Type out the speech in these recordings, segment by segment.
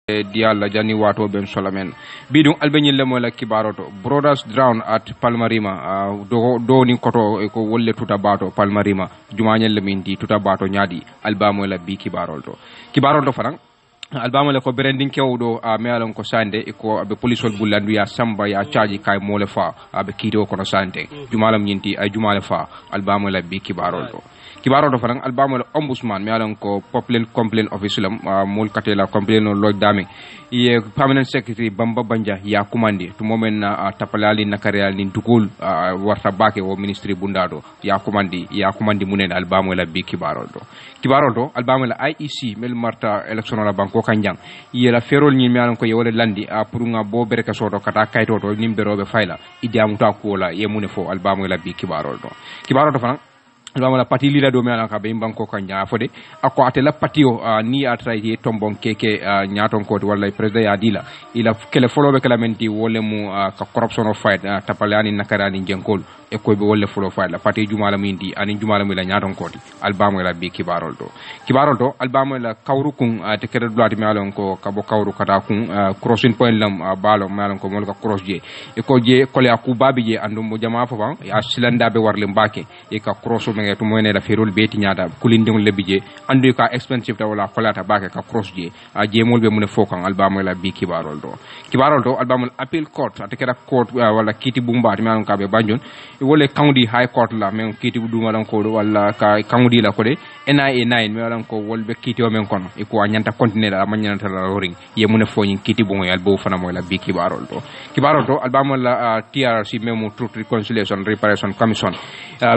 dialla jani wato ben solamen bidum albenyil le mola kibaroto brothers drown at Palmarima do ni koto ko wolle tuta bato Palmarima jumanyel le min di tuta bato nyaadi albamo la bi kibarolto fanan albama le ko branding kewdo me alon ko sande ko be police wol bulandu ya samba ya charge kay mole fa be kito ko no sante jumalam nyinti ay jumale fa albama la bi kibarol do fanan albama le ombudsman me alon ko complaint office lam mol katela complaint no loj dame ye permanent secretary bamba banja ya kumandi to momen tapalali nakarial nin tukul warta bake o ministry bundado ya kumandi munen albama la bi kibarol do albama la IEC mel marta election la banko kanjang yela ferol ni mi alon ko yewole landi pour nga bo bereka soto kata kayto to nimberobe fayla idiamu ta ko la yemune fo albamu la bi kibarol do fanan albama la pati lila do mi alon ka be banko kanja fode ako ate la patio ni atra ye tombon keke nyaton ko wala president ya dila ila kele folobe kala menti wole mu ka corruption of fight tapalani nakarani jenkol e ko be wolle folo fight la pati jumala mindi ani jumala mi la nyaton ko albamu la bi kibarol do albamu la kawrukun te kere dulati mi alon ko kabo kawru kata kun crossing point lam balo mi alon ko mol ka cross je e ko je kole aku babi je andum mo jama fa ya silanda be warle mbake e ka cross me to moyne da ferol beti nyaada kulindingol lebbi je andu ka expensive ta wala kolata bake ka cross je je mol be mun fokan albamu la bi kibarol do albamu appeal court ate kera court wala kiti bumba mi alon ka be banjon e wole county high court la men kiti duma lan ko wala ka county la ko de NIA 9 mi alon ko wolbe kiti o men kono e ko anyanta continuer la manyanta la roring ye mun foñin kiti bu ngoyal bo fana moy la bi kibarol do albamu la TRC memo truth reconciliation reparation commission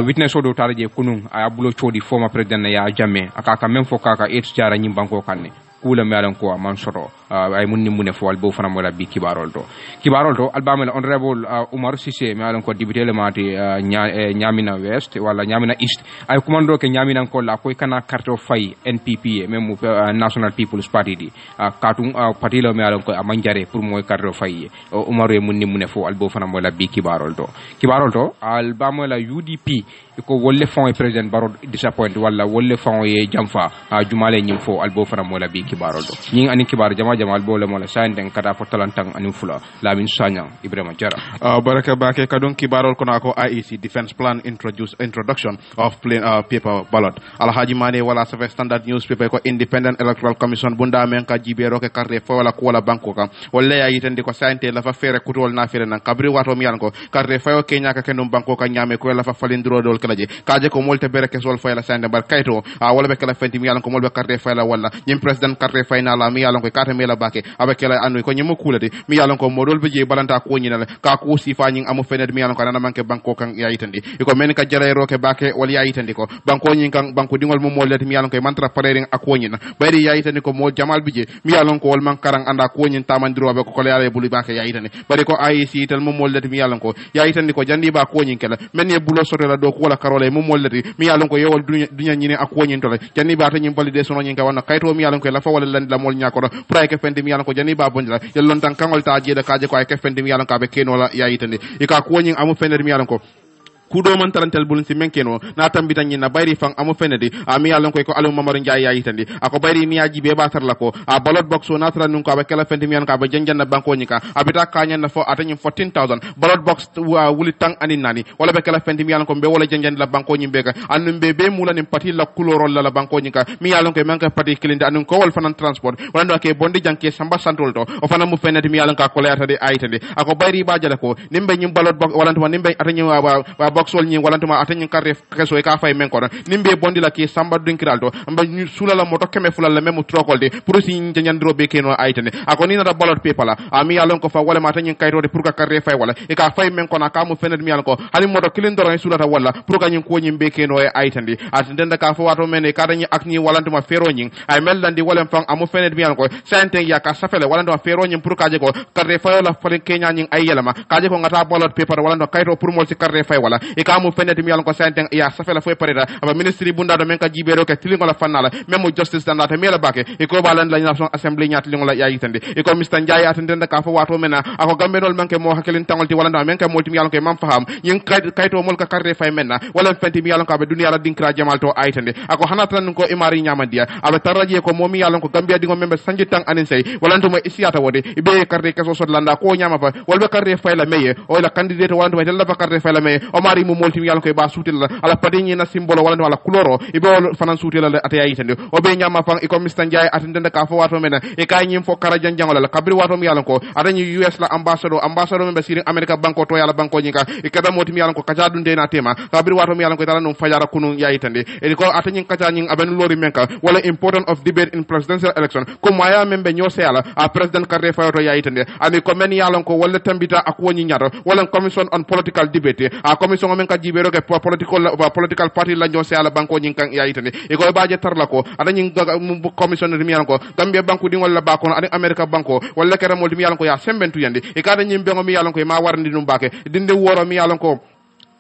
witness odo taraje kunun a bulo chodi former president ya jamme akaka men fo kaka et jara nyim banko kanne kula mi alon ko man soto ay munni mune fo albo fana mo la bi kibarol do albama la honorable Umar Cissé mi alon ko député le mati nyamina west wala nyamina east ay commando ke nyamina ko la koy kana carte fay NPP même National People's Party di katung parti lo mi alon ko amanjare pour moy carte fay Umar e munni mune fo albo fana mo la bi kibarol do albama la UDP ko wolle fond e president baro disappoint wala wolle fond e jamfa jumale nyim fo albo fana mo la bi kibarol do ñing ani kibar jama albo le mo la sanden kada fo talantang ani fula lamin sanya Ibrahima Jara baraka bake kadon kibarol kono ko IEC defense plan introduction of plain paper ballot alhaji mane wala safe standard newspaper ko independent electoral commission bunda men ka jibero ke carte fo wala ko wala banko kam wala ya yitande ko sante la fa fere kutol na fere nan kabri wato mi yan ko carte fo kenya ka kenum banko ka nyame ko la fa falindiro dol kalaje kaje ko molte bere ke sol fayla sande bar kayto wala be kala fenti mi yan ko molbe carte fayla wala nyim president carte fayna la mi yan ko carte mela bake avec kala anu ko nyimo kulade mi yan ko modol be je balanta ko nyina ka ko sifa nyin amu fened mi yan ko nana manke banko kan ya yitandi ko men ka jara roke bake wala ya yitandi ko banko nyin kan banko dingol mo molati mi yan ko mantra parering ak nyina bayri ya yitandi ko mo jamal bije mi yan ko wol man karang anda ko nyin tamandiro be ko yale bulu bake ya yitandi bari ko IEC tel mo molati mi yan ko ya yitandi ko jandi ba ko nyin kala men ye bulo soto la do ko wala karole mo mollati mi yalon ko yewol dunya nyine ak wonin to la janni ba ta nyim balide sono nyin ka wonna kayto mi yalon ko la fa wala land la mol nyakoro pray ke fendi mi yalon ko janni ba bonjala yellon tan kangol ta jeda kaje ko ay ke fendi mi yalon ka be kenola ya yitande e ka ko wonin amu fendi mi yalon ko kudo man tarantel bulun si menkeno na tambita nyina bayri fang amu fenedi mi yalon ko alu mamaru njaay ya yitandi ako bayri mi yaji be batar la ko ballot box na tran nun ko be kala fendi mi yan ka be janjan na banko nyika abita kanya na fo atany 14000 ballot box wuli tang ani nani wala be kala fendi mi yalon ko be wala janjan la banko nyimbe ka anu be mula ni pati la couleur la banko nyika mi yalon ko manka pati kilinde anu ko wal fanan transport wala ndo ke bondi janke samba santol to o fanan mu fenedi mi yalon ka ko leata de ayitandi ako bayri ba jala ko nimbe nyim ballot box wala ndo nimbe atany wa boxol ñi walantuma atany carte keso e ka fay men ko nimbe bondi la ki samba dinkiral to amba sula la moto keme fulal la memu trokolde pour si ñandro be keno aytane ako ni na ballot paper la ami yalon ko fa wala ma atany kayto de pour ka carte fay wala e ka fay men ko na ka mu fenet mi yalon ko hali moto kilindoro en sulata wala pour ka ñin ko ñim be keno e aytande atende ka fa wato men e ka dañi ak ñi walantuma fero ñin ay melandi wala fang amu fenet mi yalon ko sante ya ka safele walantuma fero ñin pour ka je ko carte fay wala falen kenya ñin ay yelama ka je ko ngata ballot paper wala kayto pour mo ci carte fay wala e ka mu feneti mi yalon ko santen ya safela fo pareta aba ministry bunda do men ka jibero ke tilingo la fanala même justice dan la te mela bake e ko balan la nation assembly nyat lingo la ya yitande e ko Mr Ndiaye atende ka fo wato mena ako gambe dol manke mo hakelin tangol ti wala ndo men ka molti mi yalon ko mam faham yin kayto mol ka karre fay menna wala fenti mi yalon ko be dunia la dinkra jamal to aytande ako hanatan ko imari nyamandia abe taraje ko momi yalon ko gambia dingo membe sanji tang anin sey wala ndo mo isiata wode ibe karre kaso sod landa ko nyama fa wala karre fay la meye o la candidate wala ndo la karre fay la meye o mari mu molti mi yalon ko ba sutil la ala padini na symbole wala ndo ala couleur ibe fanan sutil la ata aytande o be nyama fa e ko Mr Ndiaye atende ka fo wato mena e kay nyim fo kara janjangola la kabri wato mi yalon ko adani US la ambassador membe siri America banko to yala banko nyika e kada moti mi yalon ko kaja dunde na tema kabri wato mi yalon ko dala no fajara kunu yayitande e ko atanyin kaja nyin aben lori menka wala important of debate in presidential election ko maya membe nyose yala a president karre fayoto yayitande ani ko men yalon ko wala tambita ak woni nyato wala commission on political debate a commission men ka jibero ke political party la nyose yala banko nyin kan yayitande e ko baaje tarla ko adanyin commission mi yalon ko gambia banko di wala bako ani America banko wala kera mo mi yalon ko ya sembentu yande e kada nyim bengo mi yalon ko ma warndi dum bake dinde woro mi yalon ko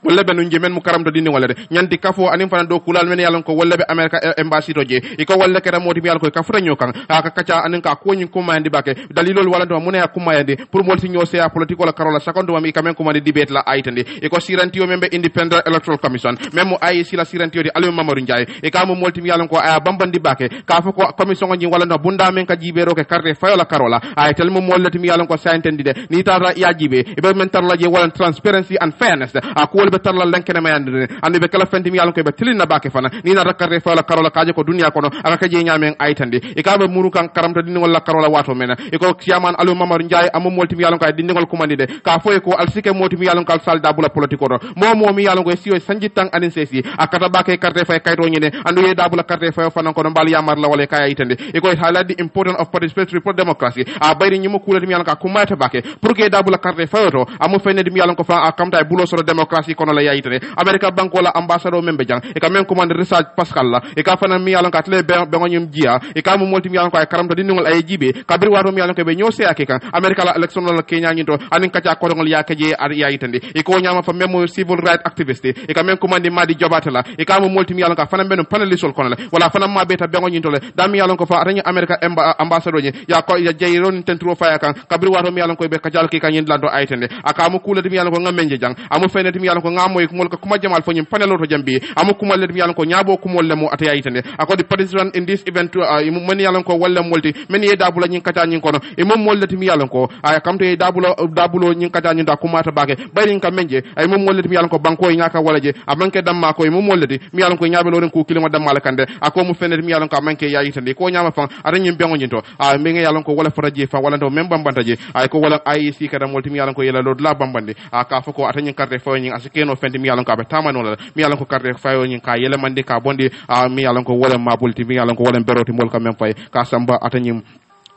wala be nun jemen mu karamto dindi wala de nyanti kafo anim fana do kulal men yalon ko wala be America embassy to je iko wala kera modi mi yalon ko ka futa nyokan aka kacha anin ka ko nyin kuma yandi bake dalilol wala do mune ya kuma yandi pour mol si nyose ya political carola secondo mi kamen kuma di debate la aitande iko sirantiyo membe independent electoral commission memo ay sila sirantiyo di Aliou Mamadou Ndiaye e ka mo molti mi yalon ko aya bambandi bake ka fa ko commission ngi wala no bunda men ka jibero ke carte fayola carola ay tel mo mollati mi yalon ko saintendi de ni tara ya jibe e be men tarla je wala transparency and fairness ko be tarla lankene ma yande ande be kala fenti mi yalon ko be tilina bake fana ni na rakare fa la karola kaje ko dunia kono aka kaje nyamen aytande e ka be muru kan karamta dindi wala karola wato mena e ko kiaman Aliou Mamadou Ndiaye am molti mi yalon ko dindi ngol kumandi de ka foy ko alsike moti mi yalon ko sal dabula politiko do mo mi yalon ko siyo sanji tang anin sesi akata bake carte fa kayto nyene andu ye dabula carte fa fana ko mbal yamar la wala kay aytande e ko haladi important of participatory for democracy a bayri nyimo kulati mi yalon ka kumata bake pour que dabula carte fa to amu fenedi mi yalon ko fa akamta bulo soro democracy kono la yayitane America banko la ambassadeur membe jang e ka men commande research Pascal la e ka fana mi yalon ka tle be ngonyum jia e ka mo multi mi yalon ko ay karamto dindingol ay jibe kabir wato mi yalon ko be nyose ake kan America la election la Kenya nyinto anin kacha ko ngol ya kaje ar yayitande e ko nyama fa memo civil right activist e ka men commande madi jobata la e ka mo multi mi yalon ka fana ben panelisol kono la wala fana ma beta be ngonyinto le dam mi yalon ko fa atanya America ambassadeur ni ya ko ya jeyron tentro fa kan kabir wato mi yalon ko be kajal ki kan yindlando aytande aka mo kulati mi yalon ko ngamenje jang amu fenati mi yalon ko ngamoy ngol ko kuma jamal fo nyim panelo to jambi amu kuma le mi yalon ko nyabo ko molle mo ataya yitande akodi participant in this event men yalon ko walla molti men ye dabula nyin kata nyin kono e mom mollati mi yalon ko ay kamto ye dabulo nyin kata nyin da kuma ta bake bayrin kam menje ay mom mollati mi yalon ko banko e ngaka wala je amanke damma ko e mom mollati mi yalon ko nyabe loren ko kilima damma kande ako mu fenati mi yalon ko amanke ya yitande ko nyama fan ara nyim bengo nyinto a mi ngi yalon ko wala faraje fa wala to mem bambanta je ay ko wala IEC kada molti mi yalon ko yela lod la bambande a ka fa ko atanyin carte fo nyin asikeno fenti mi yalon ko be tamano la mi yalon ko carte fayo nyin ka yele mande ka bondi mi yalon ko wala mabulti mi yalon ko wala beroti mol ka mem fay ka samba atanyim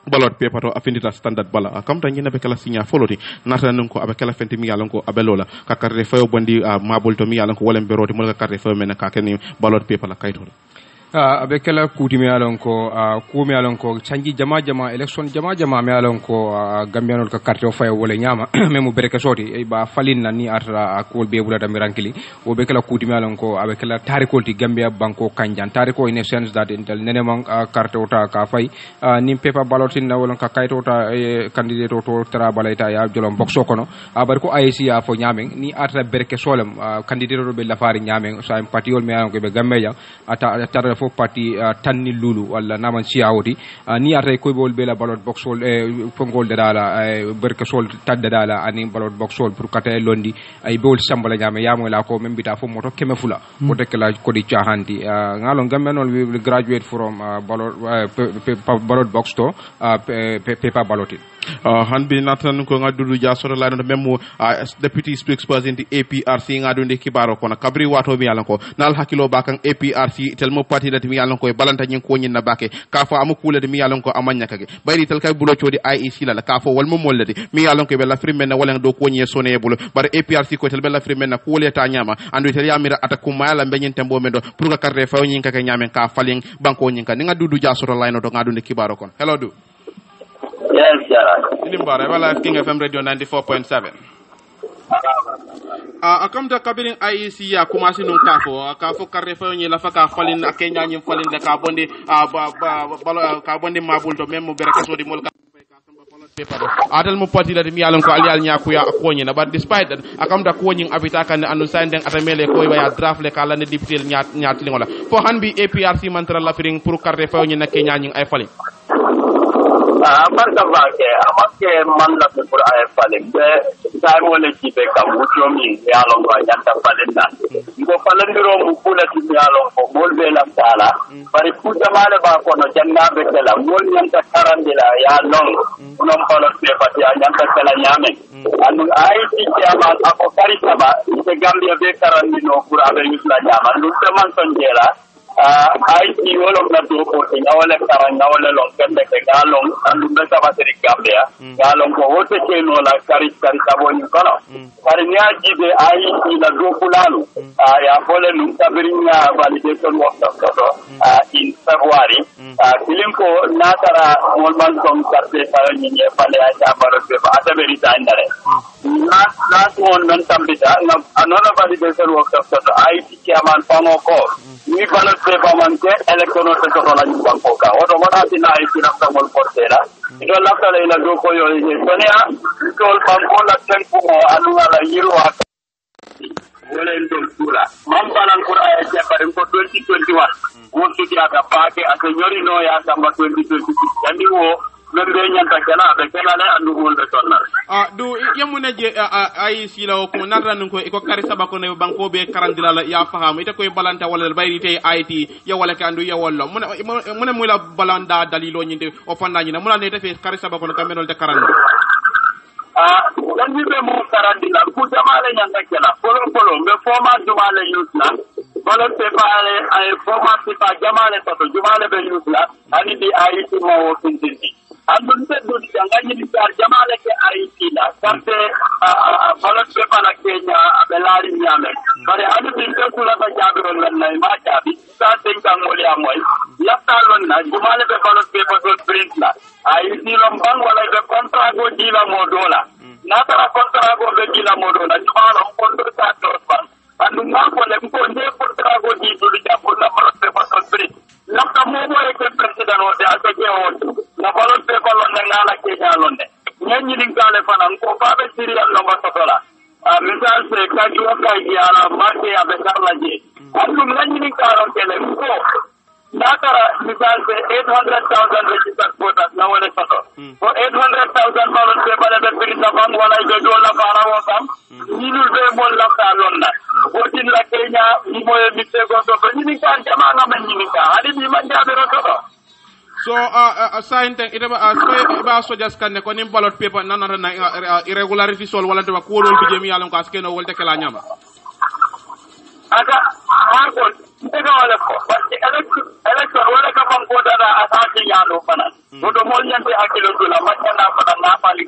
ballot paper to affinita standard bala kam tan nyina be kala signa foloti nata nan ko abe kala fenti mi yalon ko abe lola ka carte fayo bondi mabulto mi yalon ko wala beroti mol ka carte fayo men ka ken ballot paper la kayto abe kala kuti mi alon ko ku mi alon ko canji jama election jama mi alon ko gambianol ka carte o fay wala nyama memu bereke soti e ba falin na ni atra ko be bula dami rankili o be kala kuti mi alon ko abe kala tarikolti gambia banko kanjan tariko in a sense that intel nene man carte o ta ka fay ni paper ballotin na wala ka kayto ta candidate o to tra balayta ya jolom boxo kono abar ko IEC ya fo nyamen ni atra bereke solem candidate o be lafari nyamen so am patiol mi alon ko be gambia ata fo parti tanni lulu wala naman siawoti ni atay koy bol bela ballot box sol fongol de dala berke sol tadde dala ani ballot box sol pour kata londi ay bol sambala nyame yamo la ko membita fo moto keme fula ko dekla ko di chahanti ngalon gambenol we graduate from ballot box to paper balloting hanbi natan ko ngadudu ja soro la no memo deputy spokesperson di APRC ngadu de kibaro kono kabri wato mi yalan ko nal hakilo bakan APRC telmo parti dat mi yalan ko balanta nyin ko nyin na bake ka fa amu kule de mi yalan ko amanya kage bayri tel kay bulo chodi IEC la ka fo wal mo mollati mi yalan ko be la frime na wala do ko nyi sone bulo bar APRC ko tel be la frime na kule ta nyama andu tel yamira atakum mala benyin tembo mendo pour ka carte fa nyin ka nyamen ka falin banko nyin ka nga dudu ja soro la no do ngadu de kibaro kon hello do yes yeah Inimbara wala King FM radio 94.7 akamta kabirin IEC ya commencé non kafo karre fa ni la fa ka falin akenya ni falin de ka bonde ka bonde mabul to même mo bere kaso di mol ka atal mo patila de mi yalon ko ali al nyaku ya konyi na but despite that akamta konyi abita kan anu sanden atamele ko ya draft le kala ne député nyat lingola fo hanbi APRC mantra la firing pour karre fa ni na kenya ni ay falin barka bake amake man la pour ay falin be tay mo le jibe ka wuto mi yalon ko nyanta falin na ko falin ro mu kula ti yalon ko mol be la sala bari ku jamale ba ko no janna be tela mol nyanta karandila ya long non falon be pati nyanta tela nyame anu ay ti jama ako kari sama te gambia be karandino pour abe yusla jama lu te man son jela IC wala na do ko tinga wala karanga wala long kende ke galong andu be sama seri gambia galong ko wote ke no la kari tabo ni kono kari nya jibe IC la do kulanu ya fole nu tabrinya validation work to in February kilimko natara molman som karte para ni ne pale aja baro be ata beri tandare last one non tambita another validation work to IC chairman pamo ko ni balo pamanke electoral to la banko ka oto wada tina iti na tamol portera ito lafta la ila do ko yo je sonia tol banko la tempo mo anu ala yiro ata wala ndol sura mambalan ko ay je bare ko 2021 wontu ti ata paake ata nyori no ya tamba 2026 yandi wo membe nyanta kala be kala le andu wolde tonnal du yamune je ay sila ko narran ko ko kari sabako ne banko be karandila la ya faham ite koy balanta wala bayri tay IT ya wala kandu ya wallo mun muy la balanda dalilo nyinde o fanda nyina mun ne te kari sabako no kamenol de karando dan be mo karandila ku jamale nyanta kala polo be forma jumale yusna balo te pale ay forma sifa jamale to jumale be yusla ani di IT mo tinti andun te do janganyi di jamale ke IT la karte balo te pala Kenya abelari nyame bare adu te kula ba jabiro lan ma jabi sa tengkang moli amoy yakta lon na jumale be balo te do print la IT lombang wala be kontra go dila modola natara kontra go be dila modola jumala kontra ta do ban andu ma ko le ko ne kontra go di do japo na balo te do print lakka mo mo e president o de asake o na balo te balo na la Kenya londe nyanyi dingale fanan ko babe sirial no masotola misal se kaji wakai ala marke abe karlaje andu nyanyi dingalo kele ko natara misal se 800,000 registered voters na wale soto for 800,000 balo te balo be pirita bang wala be do la para wakam nilu be mon la kalonna wotin la Kenya ni moye bitte go to ni kan jama na men ni ka hadi bi man jabe ro to so sainte ite ba so jas kan ko nim ballot paper nanata na irregularity sol wala to ko wol bi jemi yalon ko askeno wolte kala nyama aga ko ite wala ko parce election wala ka fam ko dara atati yalo fana to mo nyante hakilo dula majana fana na pali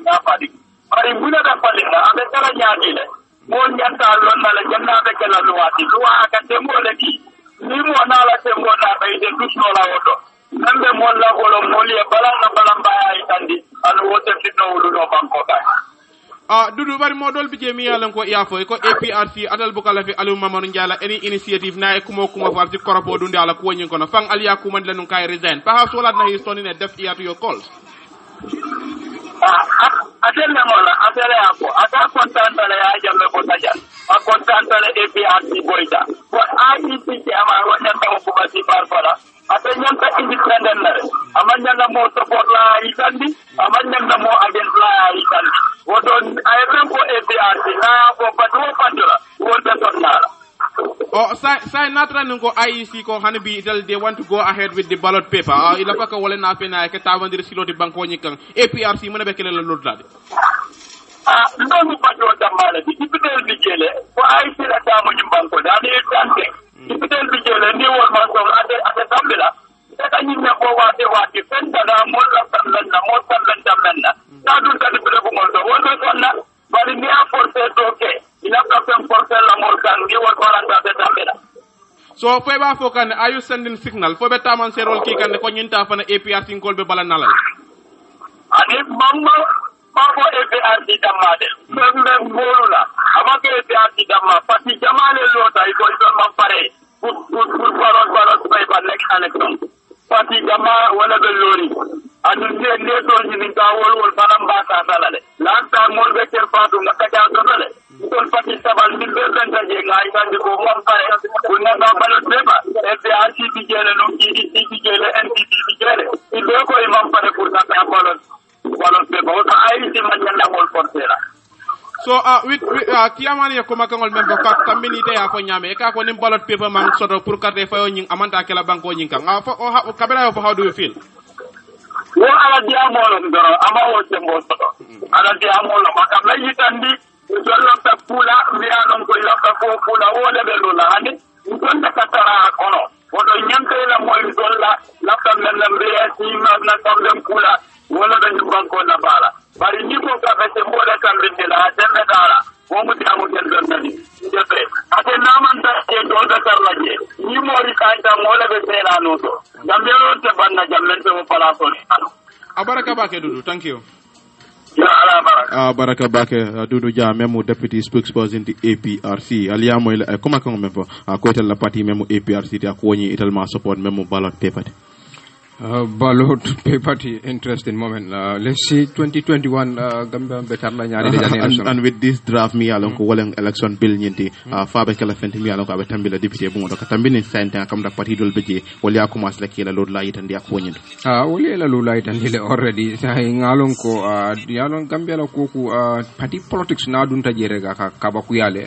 bari buna da pali na abe kala nyaadi le mo nyanta lon na le janna be kala luwati luwa ka tembo le ki ni mo na la tembo na be de tusno la woto nambe mo la ko moli e balam baya itandi anu wote fitno wulu no banko ka dudu bari mo dol bije mi yalan ko yafo ko APRC adal bukala fi alu mamanu njala any initiative na e kumo fa ci koropo dunde ala ko nyin kono fang aliya kuma de nun kay resign perhaps wala na his toni ne def to your calls atelle mola atelle ako ata kontanta le ya jambe ko tajan a kontanta le APRC boyta ko IEC ke ama wona taw ko basi parfala atanya ka independent na amanya na mo support la itandi amanya na mo against la itandi wodo ayem ko APRC na ko badu pandura wodo tonnala sai natra ngo IEC ko hanbi they want to go ahead with the ballot paper ila faka wala na fena ke tawandir siloti banko nyikan APRC mo be kele la lodlade ndonu badu tamale di pitel bi jele ko IEC la tamu banko dani tante pitel bi jele ni won ma so ate tambila ta nyi na ko wate fenda na mo la tamlanna ta dun ta bi ko mo do wodo sonna bari ni a force doke ina problem force la mo kan ni won ko ranta be tambila so fo ba fo kan are you sending signal fo be taman serol ki kan ko nyinta fana APRC ngol be bala nalal ani mamma ko APRC APRC damade même bolula amake APRC damma parti jamale lota iko ma pare pour baron bay ba nek election parti jama wala be lori adu ne to ni ka wol baram ba ka dalale lanta mol be ter fatu ngaka ja dalale kon parti sabal min be benta je ngai ba ko mo pare kunna ba balo tema APRC bi jele no ki bi jele NPP bi jele ibe ko imam pare pour ta balo so with kiyamani ya koma kangol membo ka community ya ko nyame ka ko nim ballot paper man soto pour carte fayo nying amanta kala banko nying kan o kabela yo how do you feel wo ala diamolo ndoro ama wo tembo soto ala diamolo maka meyi tandi jollo ta pula biya non ko lokka ko pula wo le be lula hande don ta katara kono wodo nyante la moy dolla lakka men lambe ci na tam pula wala dañu banko na bala bari ni ko ka fete mbola kambe la dembe dala mo mu tamu den dondani ndebe ate namanta e do da tarlaje ni mori kanta mola be sela no to gambe ron te banna jammen to mo pala so abaraka bake dudu thank you ya ala baraka baraka bake dudu ja memo deputy spokesperson di APRC aliya moy comment ko membo ko tel la parti memo APRC ti akoni italma support memo ballot paper ballot paper interesting moment let's see 2021 Gambia better la ñaari de and with this draft mi alon ko wolen election bill ñenti faabe kala fenti mi alon ko abe tambila député bu ngodo ka tambini senta kam da parti dol beje wol ya commence la kila lod la yitandi ak wonyindo wol la lo la yitandi le already say ngalon ko yalon Gambia la koku party politics na dun tajere ga ka ba ku yale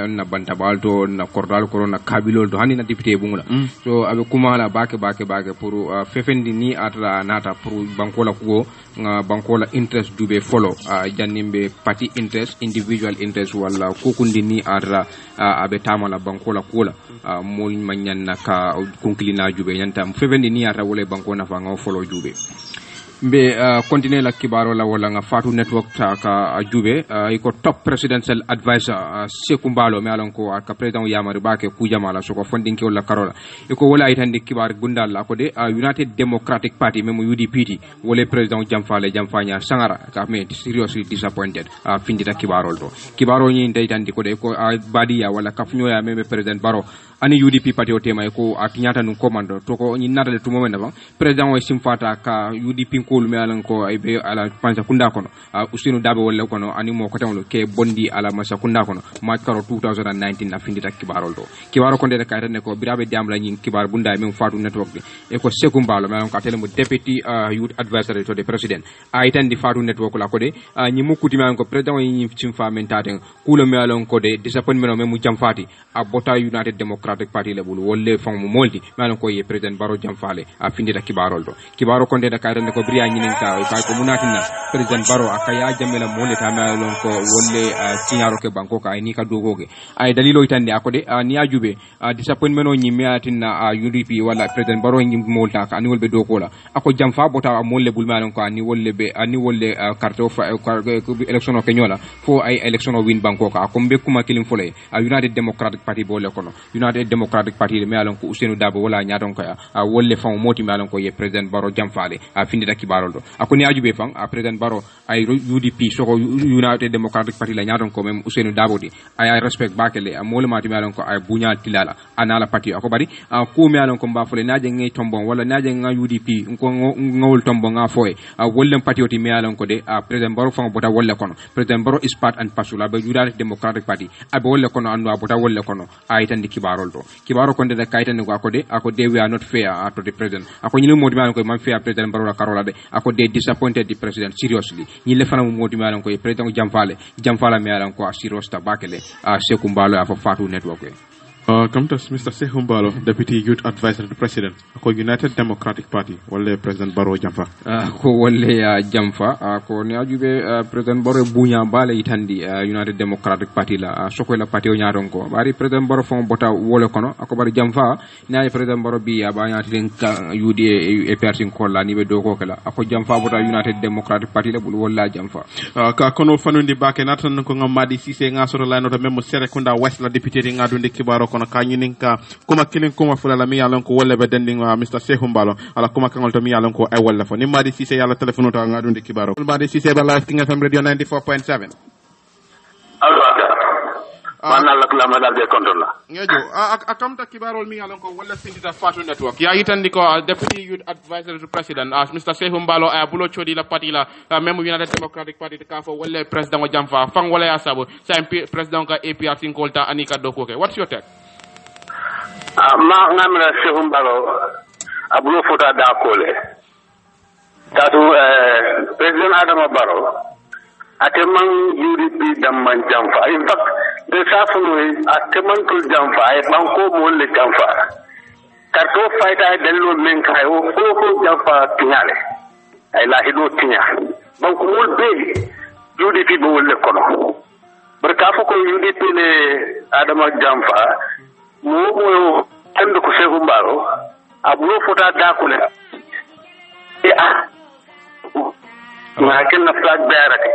na banta balto na kordal ko na kabilol do hani na député bu ngoda so abe kumala bake pour fendi ni atra nata pour bankola kugo bankola interest dube follow jannimbe party interest individual interest wala kokundi ni atra abe tamala bankola kula mol manyanna ka konklina jube nyanta fendi ni atra wala bankona fa nga follow jube mbe continuer la kibaro la wala nga Fatu Network ta ka jube iko top presidential advisor Seku Mbalo me alon ko ka president Yamari Bake ku jamala so ko funding ki wala karola iko wala itandi kibar gundal la ko de United Democratic Party memo UDP wala president Jamfanya Sangara ka me seriously disappointed findita kibarol do kibaro ni ndaytandi ko de ko badi ya wala kafnyo ya meme president Baro ani UDP party o tema ko atinyata nun commando to ko ni nadale to moment ba president o simfata ka UDP ko me alan ko ay be ala panza kunda kono usinu dabe wala kono ani mo ko tawlo ke bondi ala masa kunda kono ma karo 2019 na findita kibarol do kibaro ko de ka tan ko birabe diam la nyin kibar bunda men Fatu Network de e ko Seku Mbalo me alan ko tele mo deputy youth advisory to the president ay tan di Fatu Network la ko de nyi mukuti me alan ko president nyi simfa men taten kulo me alan ko de disappointment me mu jamfati abota United Democratic Party le bulu wolle fon mo moldi me alan ko ye president Baro jamfale findita kibarol do kibaro ko de ka tan ko bria nyinin ka ko munatina president Baro akaya jamela mole tama lon ko wolle tinyaro ke banko ka ni ka dogoge ay dalilo itande akode ni ajube disappointment o nyimi atina UDP wala president Baro nyim molta ka ni wolbe dogola ako jamfa bota molle bulma lon ko ni wolle be ni wolle carte of election o kenyola fo ay election o win banko ka ko mbe kuma kilim fole United Democratic Party bole kono United Democratic Party me alon ko Ousainou Dabo wala nyaadon ko wolle fam moti me alon ko ye president Baro jamfale findita kibaroldo akoni ajube fam president Baro ay UDP soko United Democratic Party la nyaadon ko mem Ousainou Dabo di ay respect bakele mole mati me alon ko ay bunya tilala anala party ako bari ko me alon ko mbafole naaje ngay tombon wala naaje nga UDP ko ngawul tombon nga foy wolle party oti me alon ko de president Baro fam bota wolle kono president Baro is part and parcel be United Democratic Party abe wolle kono andu bota wolle kono ay tan di kibaroldo kibaro konde de kaytan ko ako de we are not fair to the president ako nyini modi me alon ko man fair president Baro la karola de ako de disappointed the president seriously ñi le fana modi me alon ko president jamfala me alon ko serious ta bakele Seku Mbalo afa Fatu Network come to Mr. Seku Mbalo, Deputy Youth Advisor to the President. Ko United Democratic Party, wale President Baro jamfa. Ko wale jamfa, ko ni ajube President Baro bunya bale itandi United Democratic Party la soko la party o nyaron ko. Bari President Baro fon bota wole kono, ako bari jamfa ni President Baro bi abanya tin UDA APRC ko la ni be doko kala. Ako jamfa bota United Democratic Party la bul wala jamfa. Ka kono fanundi bake natan ko ngamadi Cissé nga soto la no memo Serekunda West la député ngadundi kibaro kono ka nyinin ka kuma kilin kuma fulala mi yalon ko wolle be dending Mr. Sehu Mbalo ala kuma kangol to mi yalon ko ay walla fo ni madi Cissé yalla telephone to ngadundi kibaro madi Cissé ba live King FM radio 94.7 mana la kula madal be control la ngejo akamta kibarol mi yalon ko walla sindita fatu network ya yitandi ko deputy youth advisor to president as Mr. Sehu Mbalo ay bulo chodi la party la même United Democratic Party ka fo walla president o jamfa fang walla ya sabo sa president ka APR sinkolta anika dokoke what's your take ma ngamra Sehu Mbalo abulo fota da kole tatu president Adama Barrow ateman UDP damman jamfa in fact de safunu ateman kul jamfa ay banko mo le jamfa karto fayta dello men kay o ko jamfa tinyale ay la hido tinya banko mul be UDP bo le kono barka fo ko UDP le Adama jamfa mo tando ko Sehu Mbalo abulo fota da kule e ma ken na flag bearate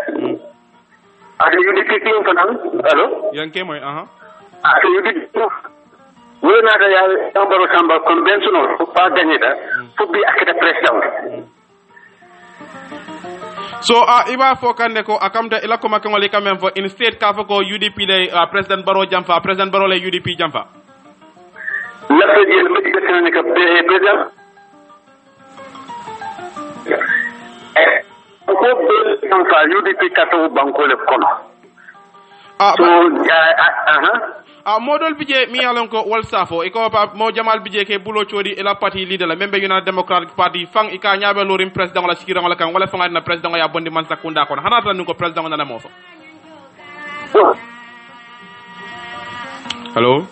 ade UDP kin fanan allo yanke moy ade UDP wona da ya tambaro samba convention pa gagnita fubbi akata president so iba fo kande ko akamta ila ko makangol quand même fo instead ka fo ko UDP le president Barrow jamfa president Barrow le UDP jamfa la président me dit que ne ka président ko be jamfa UDP kato banko le kono so modol bije mi yalon ko wal safo e ko mo jamal bije ke bulo chodi e la parti leader la membe United Democratic Party fang e ka nyaabe lorim president la sikira wala kan wala fanga na president ya bondi man sakunda ko hanata ni ko president na mo fa hello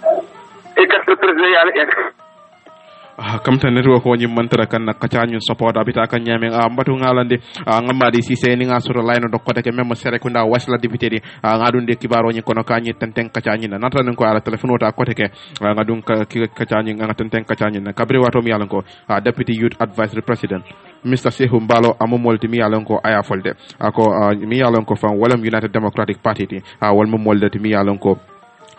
e ka president ya kamta network ko nyim mantara kan na kacanyu support abita kan nyame mbatu ngalande ngamadi Cissé ni ngasuro line do kote ke memo sere kunda wasla député di ngadunde kibaro nyi kono kanyi tenten kacanyi na natan ko ala telephone ta kote ke ngadun kacanyi ngata tenten kacanyi na kabri wato mi yalan ko deputy youth advisory president Mr. Sehu Mbalo amomolti mi yalan ko aya folde ako mi yalan ko fan walam United Democratic Party ti wal mo molde mi yalan ko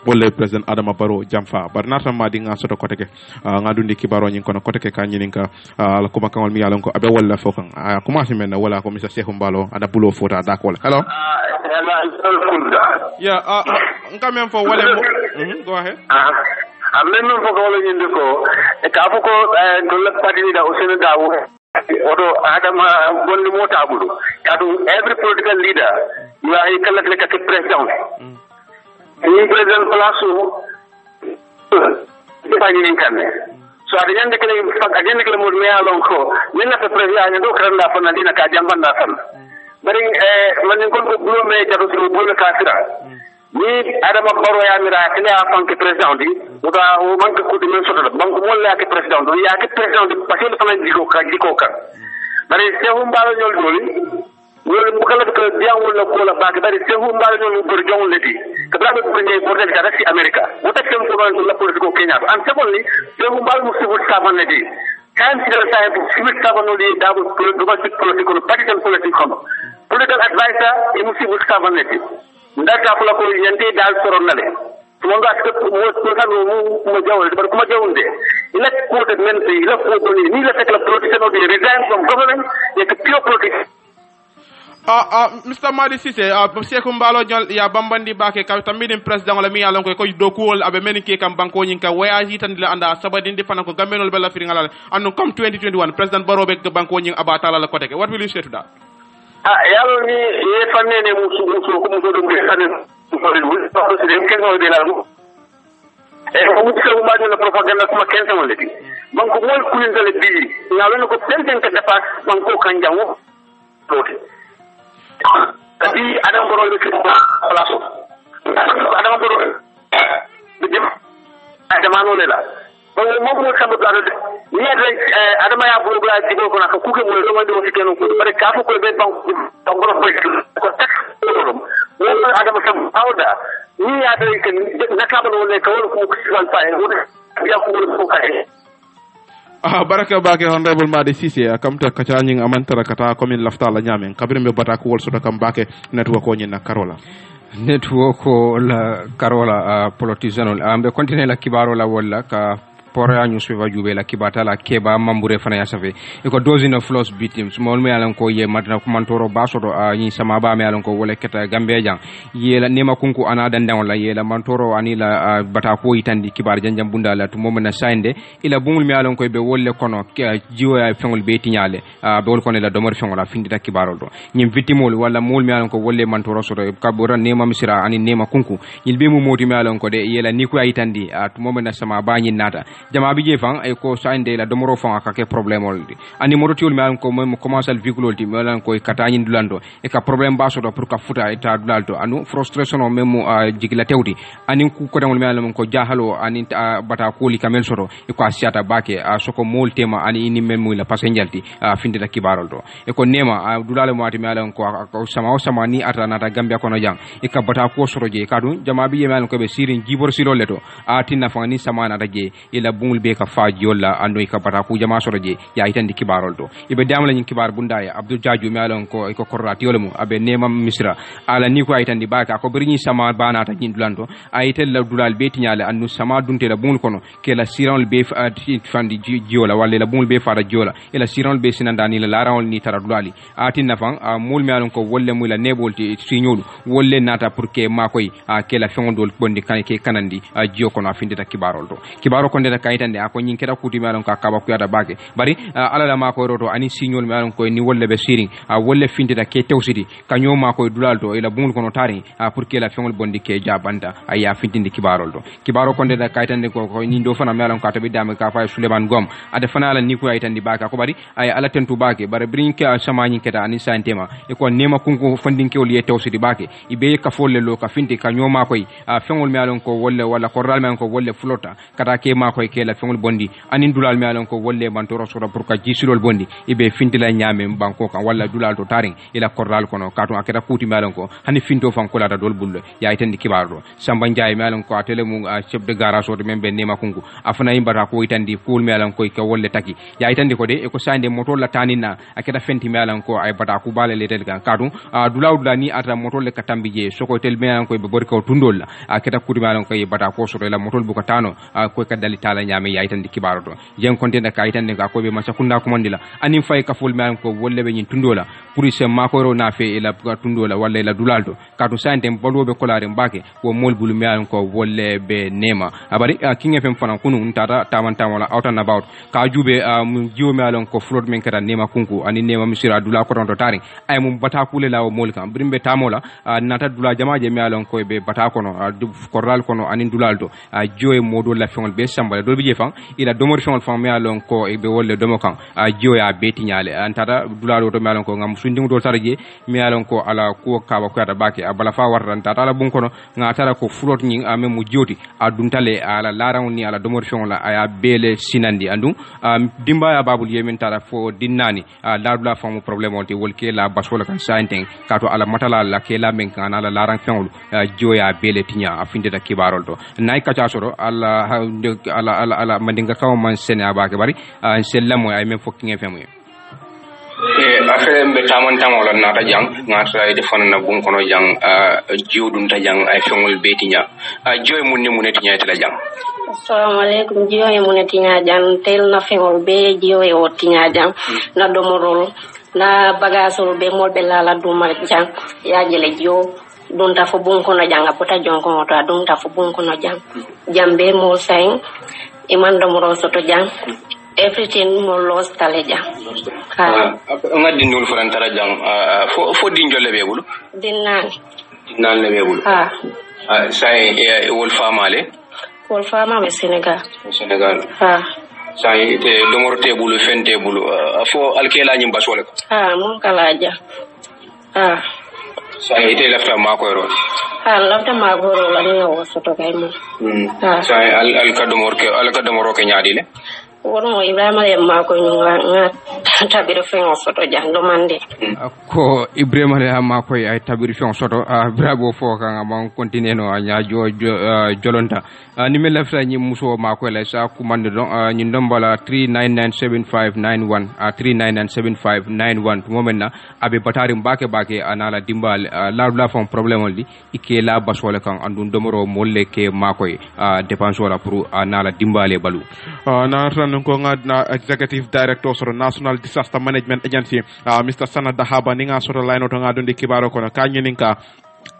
wolle president Adama Barrow jamfa bar nata madi nga soto koteke ngadundi kibaro nyin kono koteke ka nyin ka la kuma kangol mi yalon ko abe walla fokan kuma si men wala ko Mr. Sehu Mbalo ada bulo fota dakol hello yeah ngam fo wala go ahead amen no fo ko wala nyin ko e ka fo ko dol party da usene dawo odo Adama bonni mota budu kadu every political leader you are equal like a president ni president place fani kanne so ade yande kele fak ade kele mo me alon ko min na president do kranda fa nadina ka jamban da tan bari man ko ko bulo me jado so bulo ka sira ni Adama Barrow ya mira kele afan ke president di oda o man ko di men so do banko mo la ke president do ya ke president di parce que fana diko ka bari Sehu Mbalo ñol doli wala bu kala ko diawul la ko la baake bari Sehu Mbalo ñol bor jong leti ka brabe ko ne portel ka rasi America bu tek sem ko la politiko Kenya an secondly Sehu Mbalo mu civil servant leti kan ci la say civil servant no li dabu domestic political partisan political political advisor e mu civil servant leti ndata ko la ko yente dal soron nale mo nga ko mo kan mo jawol bar ko ma jawunde ila ko te men ila ko ni la tek la politician of the resign from government et pure politics Mr. Madi Cissé Sehu Mbalo ñol ya bambandi bake ka tamidin president la mi yalon ko do kuol abe menike kam banko nyin ka wayaji tan la anda sabadindi fanan ko gamenol bella firi ngala anu comme 2021 president Barrow be banko nyin abata la ko teke what will you say to that yalo ni ye fanne ne musu ko muso do be fanne ko dem ken no de la ko musu ko ma la propaganda kuma ken tan leti banko mol kulin dale bi ngalo ko tenten ka dafa banko kan jawo toti tapi Adama Barrow be place Adama Barrow dem Adama no lela mo mo kambe do ni Adama ya buru bla digo ko naka kuke mo do wandi o fikeno ko bare ka ko be banko Barrow ko tak mo Adama sam awda ni ya dai kan naka ba no le ko ko ko fa e ya ko ka baraka bake honorable Madi Cissé kamta kacanying amantara kata komin lafta la nyamen kabirme bata ko wolso kam bake network ko nyina karola network ko la karola politician ambe continue la kibaro la wala ka pora newspaper jube la kibata la keba mambure fana ya safe e ko dozina floss victims mol me alan ko ye madna ko mantoro basodo ni sama ba me alan ko wala keta gambe jang ye la nema kunku ana dandan wala ye la mantoro ani la bata ko itandi kibar janjam bunda la to momena sande ila bumul me alan ko be wolle kono jiwo ya fengol be tinyale be wol kono la domor fengola findita kibarol do nyim victimol wala mol me alan ko wolle mantoro sodo kabura nema misira ani nema kunku yil be mu moti me alan ko de ye la ni ko itandi to momena sama ba nyin nata jama bi je fan ay ko sande la domoro fan ka ke problème oldi ani mototiol mi ko mo commence al véhicule ti melan ko katani ndulando e ka problème baso do pour ka futa eta dulalto anu frustration o memo jigila tewdi ani ku ko dangol melan ko jahalo ani bata ko li kamel soto e ko asiata bake soko mol tema ani ni memo la passenjalti findita kibarol do e ko nema dulale mati melan ko sama ni ata nata gambia kono jang e ka bata ko soto je kadu jama bi je melan ko be sirin jibor silo leto tinna fani sama nata je ila bungul be ka faji yolla ando ka bata ku jama soro je ya itandi kibarol do ibe damla nyin kibar bundaya abdul jaju mi alon ko korrati yolmu abe nema misra ala ni ko itandi baka ko birni sama bana ta jin dulando ayitel la dulal be tinyale annu sama dunte la bungul kono ke la siran be fandi jiola walla la bungul be fara jiola ila siran be sinanda ni la larawol ni tara dulali atin nafan mul mi alon ko wolle mu la nebolti signolu wolle nata pour que makoy ke la fengol bondi kan ke kanandi jio kono afindita kibarol do kibaro ko ndeta kayitande ako nyin keda kuti mi alon ka kaba kuyata bake bari ala la mako roto ani signol mi alon ko ni wolle be siring wolle findita ke tewsidi kanyo mako dulal to ila bungul kono tari pour que la fengol bondi ke jabanta aya findindi kibarol do kibaro ko ndeta kayitande ko ni do fana mi alon ka tabi dame ka fa Suleiman Gom ade fana ala ni ko ayitandi bake ko bari ay ala tentu bake bari brinke sama nyin keda ani santema e ko nema kunko fandinke wol ye tewsidi bake ibe ka folle lo ka findi kanyo mako fengol mi alon ko wolle wala korral mi alon ko wolle flota kata ke mako ke la fengol bondi anin dulal mi alon ko wolle mantoro sura pour ka jisulol bondi ibe fintila nyame banko kan walla dulal to taring ila korral kono katon aketa kuti mi alon ko hani finto fan ko lata dol bulle ya itendi kibardo samba njaay mi alon ko atele mu chef de garage o membe nema kungu afana imbata ko itandi pool mi alon ko ka wolle taki ya itandi ko de e ko sande moto la tanina aketa fenti mi alon ko ay bata ku bale letel kan katon dulaw dulani ata moto le katambi je soko tel mi alon ko be bor ko tundol la aketa kuti mi alon ko e bata ko so la moto bu ko tano ko ka dali tala nyame ya itandi kibaro do jen kontenda ka itande ka ko be masakunda ko mandila anin fay ka ful mi ko wolle be nyin tundola pour se makoro na fe ila tundola walla ila dulaldo ka to sante bolwobe kolare mbake ko molbulu mi ko wolle be nema abari king fm fana kunu ntata tamanta wala out and about ka jube jiwo mi alon ko flood men kata nema kunku ani nema misira dula ko tonto tari ay mum bata kule lawo molka brimbe tamola nata dula jamaaje mi alon ko be bata kono korral kono anin dulaldo joe modo la fengol be sambale do bi fan ila domor fengol fan mi alon ko be wolle domo kan joe ya beti nyale antata dulalo to mi alon ko ngam sundingu do tarje mi alon ko ala ko kaba ko ata bake abala fa warran tata ala bun kono ngata ko float nyi ame mu joti aduntale ala laran ni ala domor fengol la aya bele sinandi andu dimba ya babul yemin tara fo dinnani la dula famu problème on ti wolke la basola kan sainteng kato ala matala la ke la men kan ala laran fengol joya bele tinya afinde da kibarol to nay kacha soro ala mandinga kaw man sene abake bari sellamo ay men fokki femu affaire mbe taman tamola nata jang ngata e defana na bun kono jang jiwdun ta jang ay fengol betinya joy munni muneti nyaati la jang assalamu alaikum jiyo muneti nya jang tel na fengol be jiyo e wotinya jang na domorol na bagasol be molbe la dumar jang ya jele jiyo dun ta fo bun kono jang apota jonko to dun ta fo bun kono jang jambe mo sain iman domoro soto jang everything mo lost taleja ngadi ndul farantara jang fo dinjole bebulu dinnan le bebulu say wol fama be Senegal say te domor tebulu fente bulu fo alkela nyim basole mon kalaja say te lafta makoro lafta makoro la ni wo soto kay mo say alka domor ke nyaadi le wono Ibrahima yemma ko nyunga tabiri fengo soto jang domande ko Ibrahima le ma koy ay tabiri fion soto bravo fo kan ma continue no nya jolonta ni me lafta ni muso ma koy la sa commande don ni ndombala 3997591 3997591 momenna abe batari mbake anala dimbal la fon problème li ike la basole kan andun domoro molle ke ma koy dépense wala pour anala dimbale balu na tan ko na executive director of National Disaster Management Agency Mr. Sana Dahaba ninga soro line to ngadundi kibaro kono kanyininka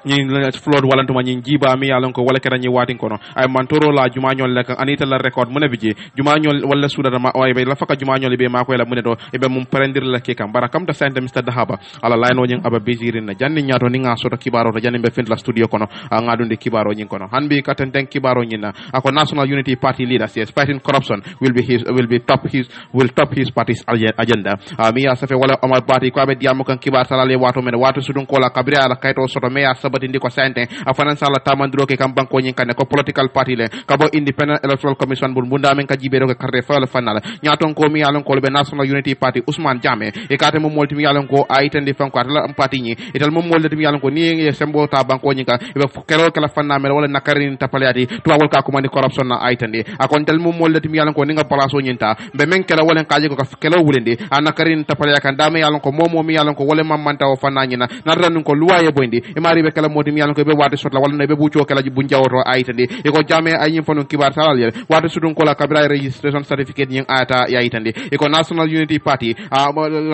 ñi flood walantuma ñi jiba mi yalon ko wala kera ñi watin kono ay mantoro la jumañol lek anita la record mune biji jumañol wala suda ma way be la faka jumañol be ma ko la mune do e be mum prendir la ke kam barakam ta sente Mr. Dahaba ala line o ñing aba bizirin na janni ñato ni nga soto kibaro to janni be fin la studio kono ngadundi kibaro ñing kono hanbi katen ten kibaro ñina ako National Unity Party leaders yes fighting corruption will top his party's agenda mi ya safe wala Omar Party ko be diamo kan kibar salale wato men wato sudun ko la kabria ala kayto soto me ya sabatindi ko sente afanan sala tamandro ke kam banko nyin kane ko political party le kabo Independent Electoral Commission bun bunda men ka jibero ke karre fa la fanala nyaton ko mi yalon ko be National Unity Party Ousmane Jammeh e kate mo molti mi yalon ko ayitandi fanko atala party nyi ital mo molti mi yalon ko ni sembo ta banko nyin ka be kero kala fanna mel wala nakarin tapaliati to wal ka ko mani corruption na ayitandi akon tel mo molti mi yalon ko ni nga place o nyinta be men kala wala kaje ko kelo wulende anakarin tapaliya kan dame yalon ko momo mi yalon ko wala mamanta o fanna nyina narran ko luwaye boyndi e mari be kala modi mi yalon ko be wade sotla wala no be buccio kala bu njawto ayitandi e ko Jammeh ay nyim fonon kibar salal yel wade sudun ko la kabira registration certificate nyin ata yayitandi e ko National Unity Party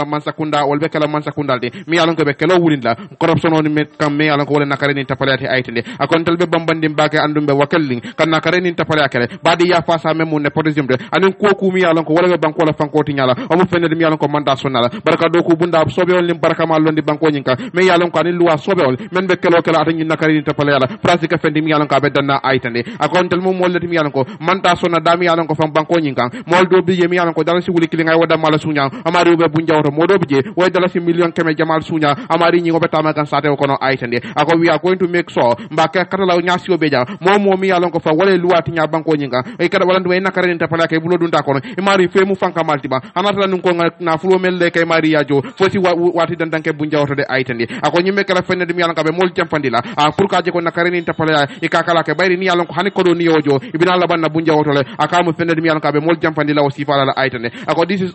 mansakunda wol be kala mansakunda de mi yalon ko be kala wulinda corruption on met kam mi yalon ko wala nakarin tapaliati ayitandi akon tel be bambandi mbake andum be wakalling kan nakarin tapaliakale badi ya fasa memu ne potism de anin ko ku mi yalon ko wala be banko la fankoti nyala o mo fende mi yalon ko manda sonala baraka do ko bunda sobe on lim baraka ma londi banko nyinka me yalon ko anin luwa sobe on men be kelo kala ata nyin nakarin tapaliala pratique fendi mi yalon ko be danna ayitande akon tel mo mollati mi yalon ko manda sonna dami yalon ko fam banko nyinka mol do bi mi yalon ko dala si wuli kili ngay wada mala sunya amari be bu njawto modo bi way dala si million keme jamal sunya amari nyi ko betama kan sate ko no ayitande ako we are going to make sure mbaka katala nyasi obeja mo mi yalon ko fa wala luwati nya banko nyinka e kada wala ndo nakarin tapaliaka e bulo dunta kono e mari fe mu fanka maltiba anata nun ko na fulo melle kay mari yajo foti wati dandanke bu njawto de ayitande ako nyimme kala fenne dum yalon ka be mol jamfandila pour ka je ko nakarin tapaliya e kakala ke bayri ni yalon ko hani ko do ni yojo ibina labanna bu njawto le akamu fenne dum yalon ka be mol jamfandila o sifala la ayitande ako this is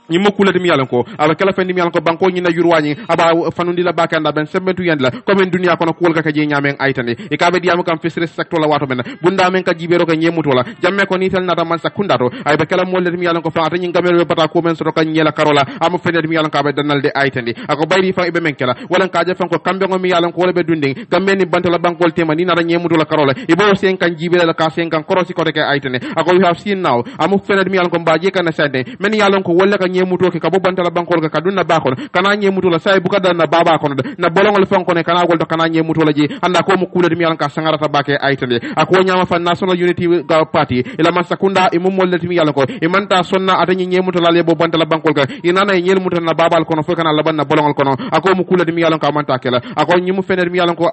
ñi mokulati mi yalan ko ala kala fendi mi yalan ko banko ñi na yurwañi aba fanundi la bakanda ben sembentu yand la comme dunia kono ko wolga ka je ñamen aytani e ka be diam kam fisre secteur la wato men bunda men ka jibero ka ñemuto la jamme ko ni tel nata man sakundato ay be kala mollati mi yalan ko fa ta ñi ngamel be bata ko men so ka ñela karola am fendi mi yalan ka be danal de aytani ako bayri fa be men kala wala ka je fan ko kambe ngo mi yalan ko wala be dunding gambe ni bantala bankol tema ni nara ñemuto la karola e bo sen kan jibere la ka sen kan korosi ko de ka aytani ako we have seen now am fendi mi yalan ko mbaje kan sande men yalan ko wala ka ñemuto ke kabo bantala bankol ka kaduna bakon kana ñemuto la say bu ka dal na baba kono na bolongol fanko ne kana gol to kana ñemuto la ji anda ko mu kulati mi yalan ka sangarata bake aytale ako ñama fa National Unity Party ila man sakunda e mum mollati mi yalan ko e manta sonna atani ñemuto la le bo bantala bankol ka inana e ñelmuto na babal kono fo kana laban na bolongol kono ako mu kulati mi yalan ka manta kala ako ñimu fener mi yalan ko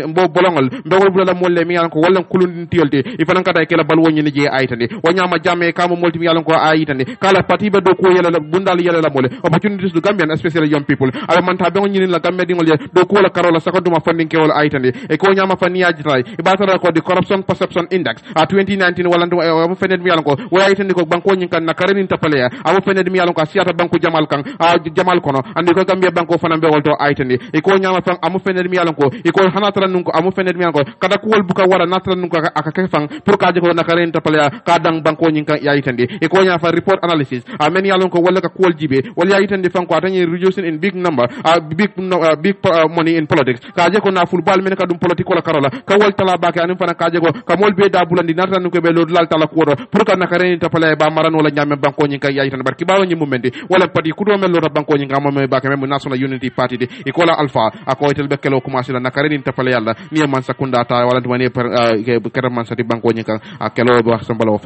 mbo bolongol mbegol bu la molle mi yalan ko wala kulundin tiyolte e fanan kata kala bal wonni ni je aytande wanyama jamme kamo molti mi yalan ko aytande kala parti be do ko yela bundal yele la mole opportunities to Gambian especially young people ala manta be ngini la Gambia dingol ye do ko la karola sakaduma funding ke wala aytande e ko nyama fa niya jitay e batara ko the corruption perception index 2019 wala ndo mo fenet mi yalan ko wala aytande ko banko nyin kan na karenin tapale ya amo fenet mi yalan ko siata banko jamal kan jamal kono andi ko Gambia banko fana be wolto aytande e ko nyama fa amo fenet mi yalan ko e ko hanatara nun ko amo fenet mi yalan ko kada ko wol buka wala natara nun ko aka ke fang pour ka je ko na karenin tapale ya ka dang banko nyin kan ya aytande e ko nyama fa report analysis amen yalan ko wala ka ko jibe wala yitande fanko atani reducing in big number big money in politics kaje ko na football men ka dum politique wala karola ka wol tala bake anim fana kaje ko ka mol be da bulandi narta nu ko be lod lal tala ko pour ka na kare ni tapale ba maran wala nyame banko nyi kay yitande barki bawo nyi mumende wala pati ku do mel lo banko nyi ngam me bake mem National Unity Party de ikola alpha ako itel be kelo commencer na kare ni tapale yalla ni man sakunda ta wala dum ni kera man sati banko nyi kan akelo be wax sambalo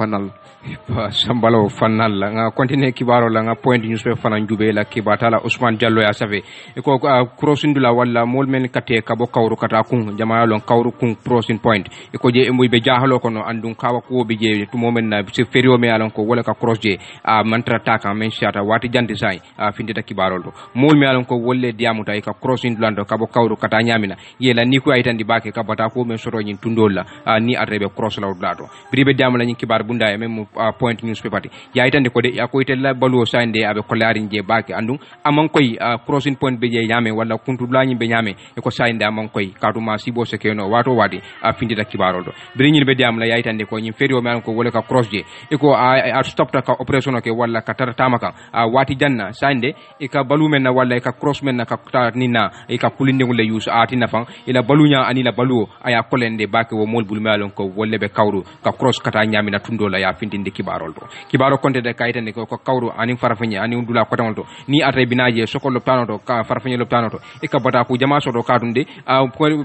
fanal la nga continue kibaro la nga point newspaper fana jube la kibatala Ousmane Diallo ya safe ko crossindula walla mol men kate ka bo kawru kata kun jama lon kawru kun crossing point ko je e be jahalo kono andun kawa ko be je to momen na se ferio me alon ko wala ka cross je a mantra taka men shata wati janti sai findita kibarol to mol me alon ko wolle diamuta e ka crossindula ndo ka bo kawru kata nyamina yela ni ko aytandi bake ka bata ko men soro nyin tundolla ni atrebe cross law dato bribe diamala nyin kibar bunda e mem point newspaper ya aytandi ko de ya ko itella baluo sande abe ko laari je bake andun amon koy crossing point be je nyame wala kuntu lañi be nyame e ko sande amon koy kaduma sibo se keno wato wadi findita kibarol do brinyin be diamla ya aytandi ko nyin ferio me alon ko wala ka cross je e ko a stop ta ka operation ke wala ka tartama wati janna sande e ka balu men na wala e ka cross men na ka nina e ka kulinde ngule use atina fan ila balunya anila baluo aya kolende bake wo mol bul malon ko wolle be kawru ka cross kata nyamina tundola ya findinde kibarol do kibaro konte de kaytande ko kawru anin farafanye anin dula kotamol to ni atre binaje sokol loptano to ka farafanye loptano to e ka bata ku jama so do kadunde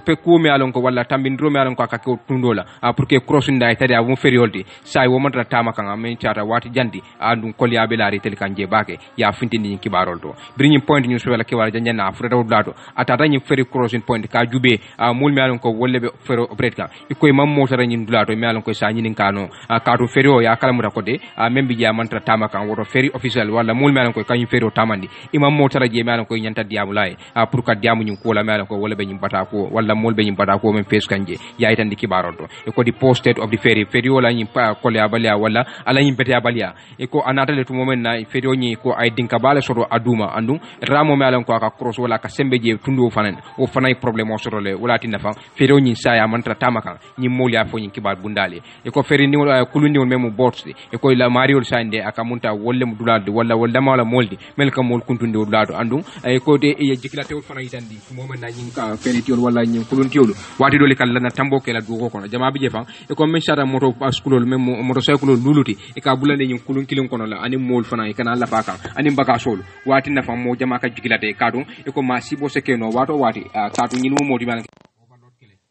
pe ku me alon ko wala tambindro me alon ko ka ko tundola pour que cross nda tadi avum feriolti sai wo mantra tama kan amen chata wati janti andum kolya be laari tel kanje bake ya fintindi kibarol to brinyi point news wala kiwara janjana afrata wudlato atata nyi feri crossing point ka jube mul me alon ko wolle be fero opret kan ikoy mam motara nyi dulato me alon ko sa nyi kano kaatu ferio ya kala muta ko de membi ja mantra tama kan woto feri official wala mul me alon ko kanyi ferio tamandi imam motara je me alon ko nyanta diamulay pour ka diamu nyi ko la me alon ko wolle be nyi bata ko wala mul be nyi bata ko men face kanje ya itandi kibarol to e ko di posted of the ferio la nyi pa ko le abalia wala ala nyi bete abalia e ko anatale to moment na ferio nyi ko ay dinka bala soro aduma andum ramo me alon ko ka cross wala ka sembe je tundo fanan o fanay problème o soro le wala tinna fa ferio nyi saya mantra tamaka nyi molia fo nyi kibar bundale e ko feri ni kulundi wol memu bots e ko la mario sande aka munta wolle mu dulade wala mala moldi mel ka mol kuntunde o dulado andum e ko de e jikilate wol fanay tandi moment na nyi ka feri tiol wala nyi kuluntiol wati dole kala na tambo kala dugo kono jama bi je fa e ko men shara moto paskulol memu motorcycle luluti e ka bulande nyi kulun kilon kono la ani mol fanay kana la faka ani mbaka sol wati na fa mo jama ka jikilate kadum e ko ma sibo sekeno wato wati katu nyi mo modi man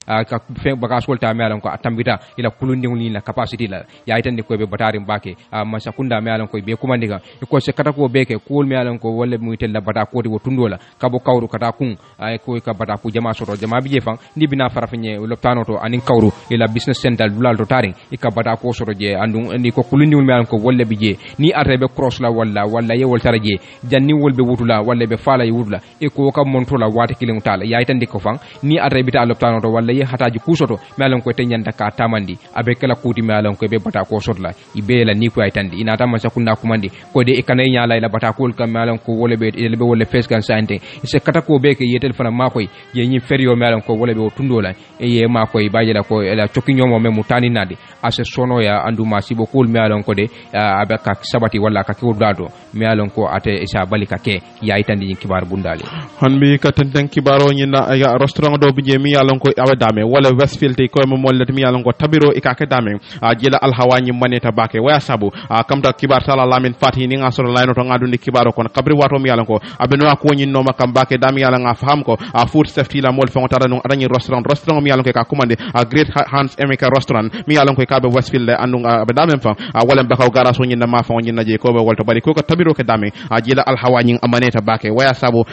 ka fe bagas kolta me alon ko atambita ila kulundi ngul la capacity la ya itande ko be batari mbake ma sakunda me alon ko be kumandiga ko se kata ko beke kul me alon ko wolle mu tella bata ko di wotundola kabo kawru kata kun ay ko ka bata ku jama soto jama bi jefan ni bina farafanye loptano to anin kawru ila business center dulal to taring ika bata ko soto je andun ni ko kulundi ngul me alon ko wolle bi je ni arebe cross la walla ye wol taraje janni wol be wutula walla be fala wutula e ko ka montola wati kilin tala ya itande ko fan ni arebe ta loptano to walla ye hataji kusoto melon ko te nyanda ka tamandi abe kala kuti melon ko be bata ko sotla ibe la ni ko ay tandi ina tamma sakunda kumandi ko de ikane nyala ila bata ko kam melon ko wole be wole face kan sante se kata ko be ke yetel fana makoy ye nyi ferio melon ko wole be o tundola e ye makoy baje la ko ela choki nyomo me mutani nadi ase sono ya anduma sibo kul melon ko de abe ka sabati wala ka ko dado melon ko ate isa balika ke ya itandi nyi kibar bundali hanbi ka tantan kibaro nyina ya restaurant do bije mi yalon ko abe dame wala Westfield ko mo mollet mi yalon ko tabiro ikake dame jela alhawani maneta bake waya sabu kamta kibar sala lamin fati ni ngasoro layno to ngadundi kibaro kon kabri wato mi yalon ko abeno ko nyin no makam bake dame yala nga faham ko food safety la mol fon tara no adani restaurant mi yalon ko ka commande Great Hands America restaurant mi yalon ko ka be Westfield le andu be dame fa wala bakaw garaso nyin na ma fa nyin naje ko be wolto bari ko tabiro ke dame jela alhawani maneta bake waya sabu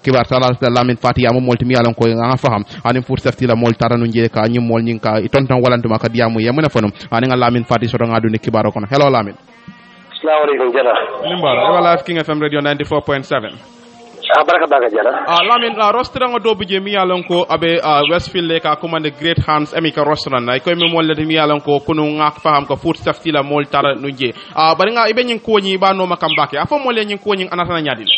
kibar sala lamin fati ya mo molti mi yalon ko nga faham ani food safety la mol tara no je ka nyum mol nyin ka itontan walantuma ka diamu yamuna fonum ani nga lamin fati so nga duni kibaro kono hello lamin assalamu alaykum jara limbara e wala King FM radio 94.7 baraka baga jara lamin restaurant do buje mi yalon ko abe Westfield le ka commande Great Hands America restaurant ay koy mi mol le mi yalon ko kunu ngak faham ko food safety la mol tara no je bari nga ibe nyin ko nyi ba no makam bake afo mol le nyin ko nyin anatana nyadil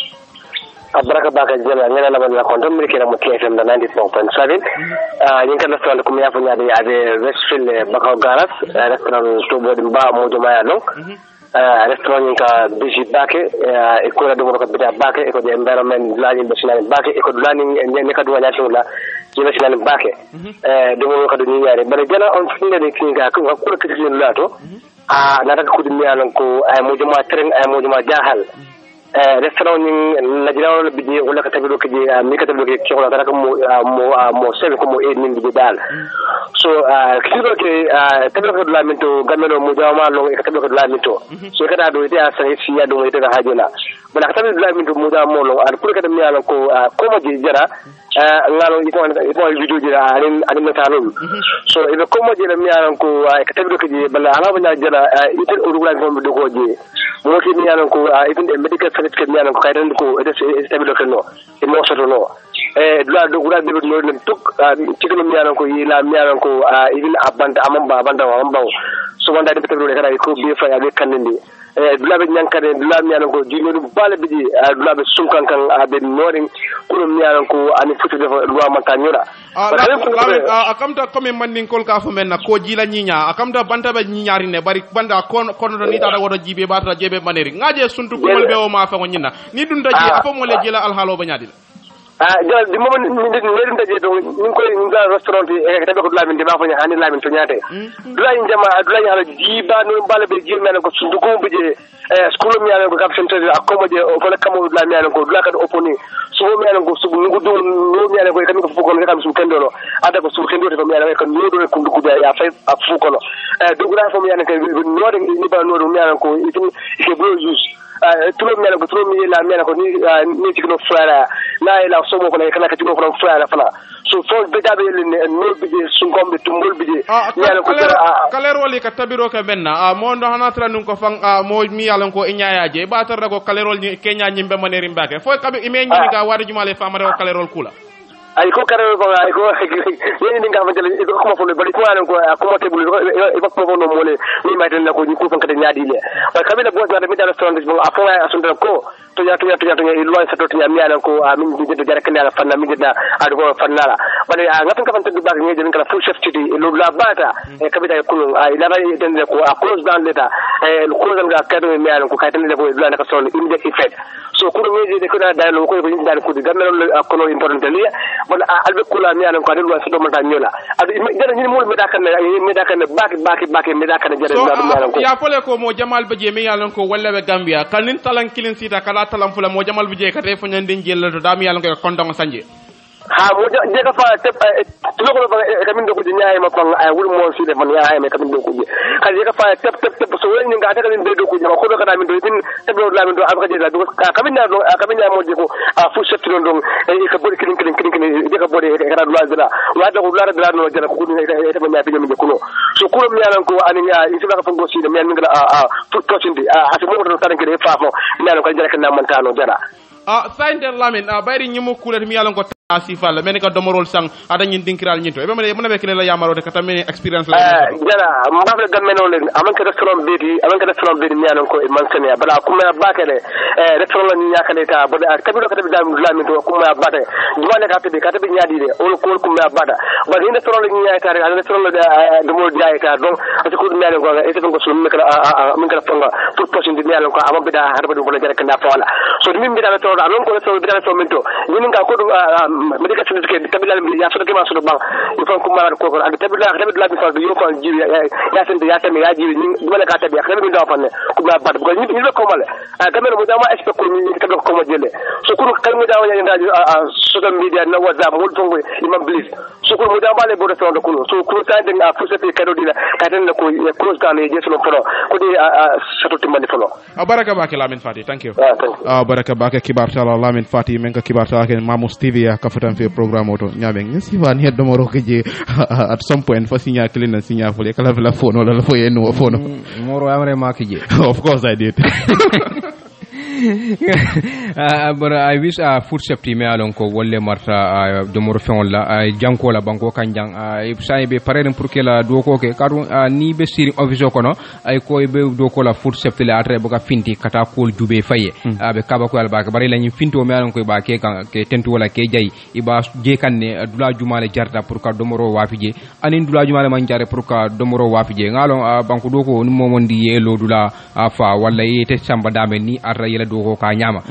baraka baga jela ngena la bala kontam mi kira mo KFM da 94.7 yin kan restaurant ko mi yafu nyaade abe Westfield bakaw garas restaurant to bodi ba mo joma ya long restaurant yin ka biji bake e ko la do ko bida bake e ko de environment lani national bake e ko lani ne ka do wala la ji national bake do mo ka do ni yaare bare jela on finde de kinga ko ko kitin lato na ta ko dum yalan ko ay mo joma tren ay mo joma jahal restaurant ni la jira wala bije wala ka tabido ke mi ka tabido ke ko la ka mo sebe ko mo e ni bije dal so kido ke tabido ko la minto gamelo mo jama lo ka tabido ko la minto so ka da do ite asa si ya do ite ga hajela bala ka tabido la minto mo jama lo ar pour ka dem yalla ko mo je jara ngalo iko video jira anin metalum so ibe ko mo je dem yalla ko ka tabido ke bala ala ba jara ite urugla ko do ko je mo ki mi yalla ko ite medical certificate mi yalla ko kaydan ko ite tabido ke no mo soto no dula do gura de no nem tuk tikino mi yalla ko yila mi yalla ko even abanda amamba so wanda de tabido kala ko be fa ya be kanende dula be nyankare dula mi yalla ko jino dum bala biji dula be sunkan kan be noring ko mi yalla ko ani futu de loi mantanyura akamta comme mandin kol ka fo menna ko jila nyinya akamta banta be nyinyari ne bari banda kono ni tata wodo jibe bata jebe maneri ngaje suntu ko be o ma fa ko nyina ni dun daji afo mo le jila al halo banyadil jala di moment ni ndin daje do ni koy nga restaurant e tabe ko lamin de ba fa hani lamin to nyate dula jama dula hala jiba no bala be jil men ko sundu ko bije school mi yalla ko caption to accommodate o ko kamo lamin yalla ko dula ka oponi so mi yalla ko subu ngugo do no mi yalla ko kam ko fuko no kam su kendolo ada ko su kendolo to mi yalla ko no do ko ndugo ya fa fuko no do gura fo mi yalla ko no de ni ba no do mi yalla ko itin ke bro use tulo mi yalla ko tulo mi la mi yalla ko ni tikno frara la ila so mo ko kana ka tikno frara fala so fo be dabe no bije sungombe tumbol bije yalla ko kaler wali ka tabiro ka benna mo ndo hanatra nun ko fang mo mi yalla ko inyaaje ba tar ko kalerol ni kenya nyimbe maneri mbake fo kabe ime nyimi ga wadu jumale famare ko kalerol kula ay ko karol ko ay ko yeni nga xamantene ko ko fo bari ko an ko ko tebul e ba ko no mole ni ma tan ko ni ko fan kata nyaadi le wa kabila bo na mi dal restaurant bo afo ay asundra ko to ya lo sa to ya mi ala ko min di de jara kana fanna mi da adu ko fannala bale ngata ka fanta ba ngi de kala full safety lo la bata e kabila ko ay la ray den ko a close down leta e ko ga ka do mi ala ko kaytan le bo la ka son immediate effect so ko mi de ko da lo ko ko dal ko di gamelo ko no important le wala albe kula mi anan ko adu wa do mata nyola adu jara ni mo mi da kan baki mi da kan jara mi anan ko ya fole ko mo jamal beje mi anan ko walla be gambia kanin talan kilin sita kala talan fula mo jamal beje ka te fo nyande jel do da mi anan ko kondong sanje ha mo je ka fa te lo ko ba ka min do ko nyaay ma ko ay wul mo fi de man yaay me ka min do ko je ka je ka fa te so wen nga ta ka min do ko je ko do ka da min do tin te do la min do abka je da do ka min na do ka min na mo je ko fu setti non don e ka bodi kin je ka bodi ka da la dala wa da ko la da no je ko ni te ma nya bi mi je ko no so ko mi yanan ko ani ya isi ba ka fango si de mi ngala fu to sindi asa mo do tan ke de fa fo mi yanan ko je ka na man ta no jara sainde lamin bayri nyimu kulet mi yalan ko asifal men ka domorol sang ada nyin dinkiral nyinto e be mane be kene la yamaro de kata men experience la jara mbafle gammeno len aman ka restaurant beti mi yalan ko man sene bala kuma bakale restaurant ni nyakale ta bada tabi do kata bi dam lamin to kuma bata duwane ka tabi nyaadi de on ko kuma bata ba ni restaurant ni nyaaka re restaurant de mo jaay ta donc ati ko mi yalan ko e te ko so mi kala min kala fanga pour posin di mi yalan ko amam bi da harba do ko jara kana fala so mi bi da alon ko so bi da so minto ni nga ko medical certificate tabila ya so ke ma so bang il faut ko mara ko ak tabila la bi fa yo ko ji ya sen ya tam ya ji ni wala ka tabi ak bi do fa ne ko ba bat ko ni ko mala gamel mo dama expect ko ni tabi ko mo jele so ko kan mi dawa ya nga social media na whatsapp mo to imam bliss so ko mo dama le bo so do ko so ko ta den a fusse te kado dina ka den ko cross kan je so folo ko di sato timbali folo baraka ba ke lamin fati thank you baraka ba ke kibar sala lamin fati men ka kibar sala ke mamus tv ya ka futan fe programme auto nyabe ngi sifa ni heddo mo roke je at some point fa signa clean na signa fole kala la phone wala la foye no phone moro amre makije of course I did but I wish food safety me alon ko wolle marta do mor feŋol la janko la banko kanjang sai be pareren pour que la do ko ke kadu ni be siri office ko no ay ko be do ko la food safety la atre boka finti kata ko dube faye be kaba ko alba ka bari la ni finto me alon ko ba ke kan ke tentu wala ke jay iba je kanne dula jumale jarta pour ka do moro wafije anin dula jumale man jare pour ka do moro wafije ngalon banko do ko ni momondi yelo dula fa wala yete chamba dame ni atra yela do ko ka nyama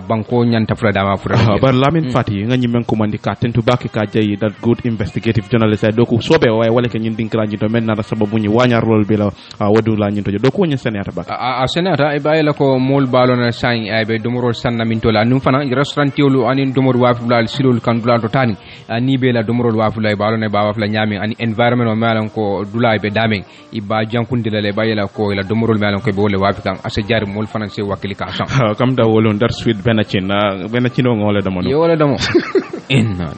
banko nyanta fula dama fura but Lamin Fati nga nyimen commandi ka tentu baki ka jayi that good investigative journalist do ko sobe way wala ke nyin dinkla nyi to men na sababu nyi wanyar rol bi la wadu la nyi to do ko nyi senata ba a senata e bayila ko mol balona sang ay be domorol sanna min tola num fana restaurant tiolu anin domor wafula silol kan dula to tani ni be la domorol wafula e balona ba wafula nyami ani environment o malan ko dula be damen iba jankundila le bayila ko la domorol malan ko be wole wafikan asa jar mol fana se wakili ka san kam da wolon dar sweet benachin o ngole damo yo wala damo inna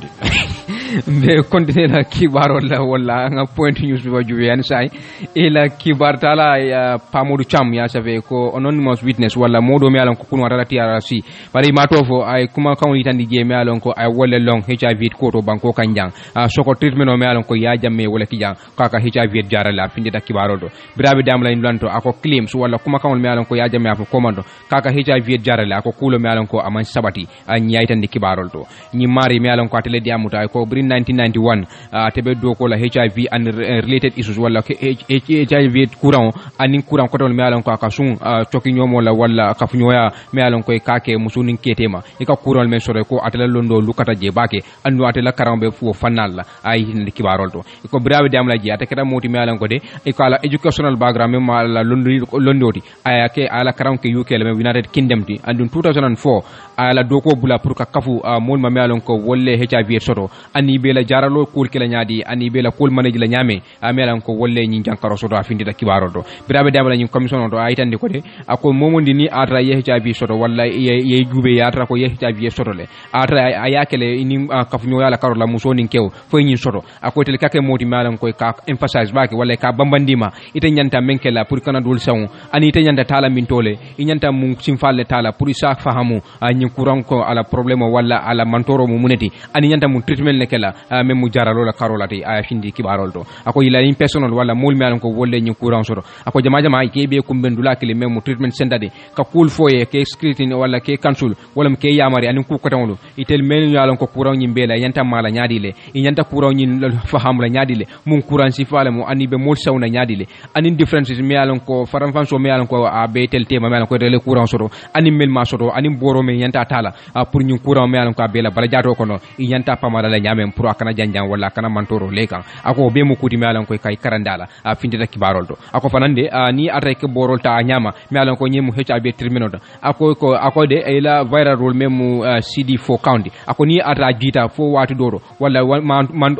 be continue la kibar wala nga point news bi waju yan sai e la kibar tala ya pamodu cham ya save ko anonymous witness wala modo mi alon ko kun wata TRC bari mato fo ay kuma kawni tan di mi alon ko ay wala long HIV ko to banko kanjang soko treatment o mi alon ko ya jamme wala kijang kaka HIV jarala finde da kibaro do birabe damla inlanto ako claims wala kuma kawni mi alon ko ya jamme afo komando kaka HIV jarala ako kulo mi alon ko aman sabati an yaitan di kibaro to ni mari mi alon ko atele diamuta ko 1991 tebe do ko la HIV and related issues wala HIV courant anin courant ko tol mi alon ko ka sun choki nyomo la wala ka funyoya mi alon ko kake musunin ketema e ka courant men sore ko atela londo lukata je bake andu atela karambe fu fanal la ay hin kibarol to ko brawe dam la ji atakata moti mi alon ko de e ko ala educational background me mala londoti ayake ala karam ke UK le United Kingdom ti andun 2004 ala doko bula pour ka kafu mol ma mi alon ko wolle HIV soto ani bela jaralo kul kala nyaadi ani bela kul manage la nyame amelan ko wolle nyi jankaro soto afindi da kibaro do birabe dabala nyi commission do aytande ko de ako momondi ni atra ye HIV soto walla ye jube ya atra ko ye HIV soto le atra ayakele ni kafunyo yala karola musoni kew fo nyi soto ako tel kake moti malan ko ka emphasize baki walla ka bambandima ite nyanta menkela pour kana dul saw ani ite nyanta tala min tole nyanta mun simfalle tala pour sa fahamu nyi kuran ko ala problème walla ala mantoro mu muneti ani nyanta mun treatment le kala même mu jaralo la karolati aya findi kibarol to ako ila in personal wala mol mi alon ko wolle nyi kuran soto ako jama ke be kumbendula kele même mu treatment center de ka cool foye ke screening wala ke council wala ke yamari anin ku kotanwulu itel men yalon ko kuran nyi bela yanta mala nyaadi le yanta kuran nyi faham la nyaadi le mun kuran si fala mo ani be mol sawna nyaadi le anin differences mi alon ko faram fanso mi alon ko a be tel tema mi alon ko rele kuran soto anin mel ma soto anin boro me yanta tala pour nyi kuran mi alon ko bela bala jato ko no yanta pamala la nyame pour akana janjang wala kana mantoro lekan ako be mu kuti mi alon ko kay karandala finde da kibarol to ako fanande ni atay ke borol ta nyama mi alon ko nyemu HIV terminal ako de ila viral role memu CD4 county ako ni atra jita fo watu doro wala man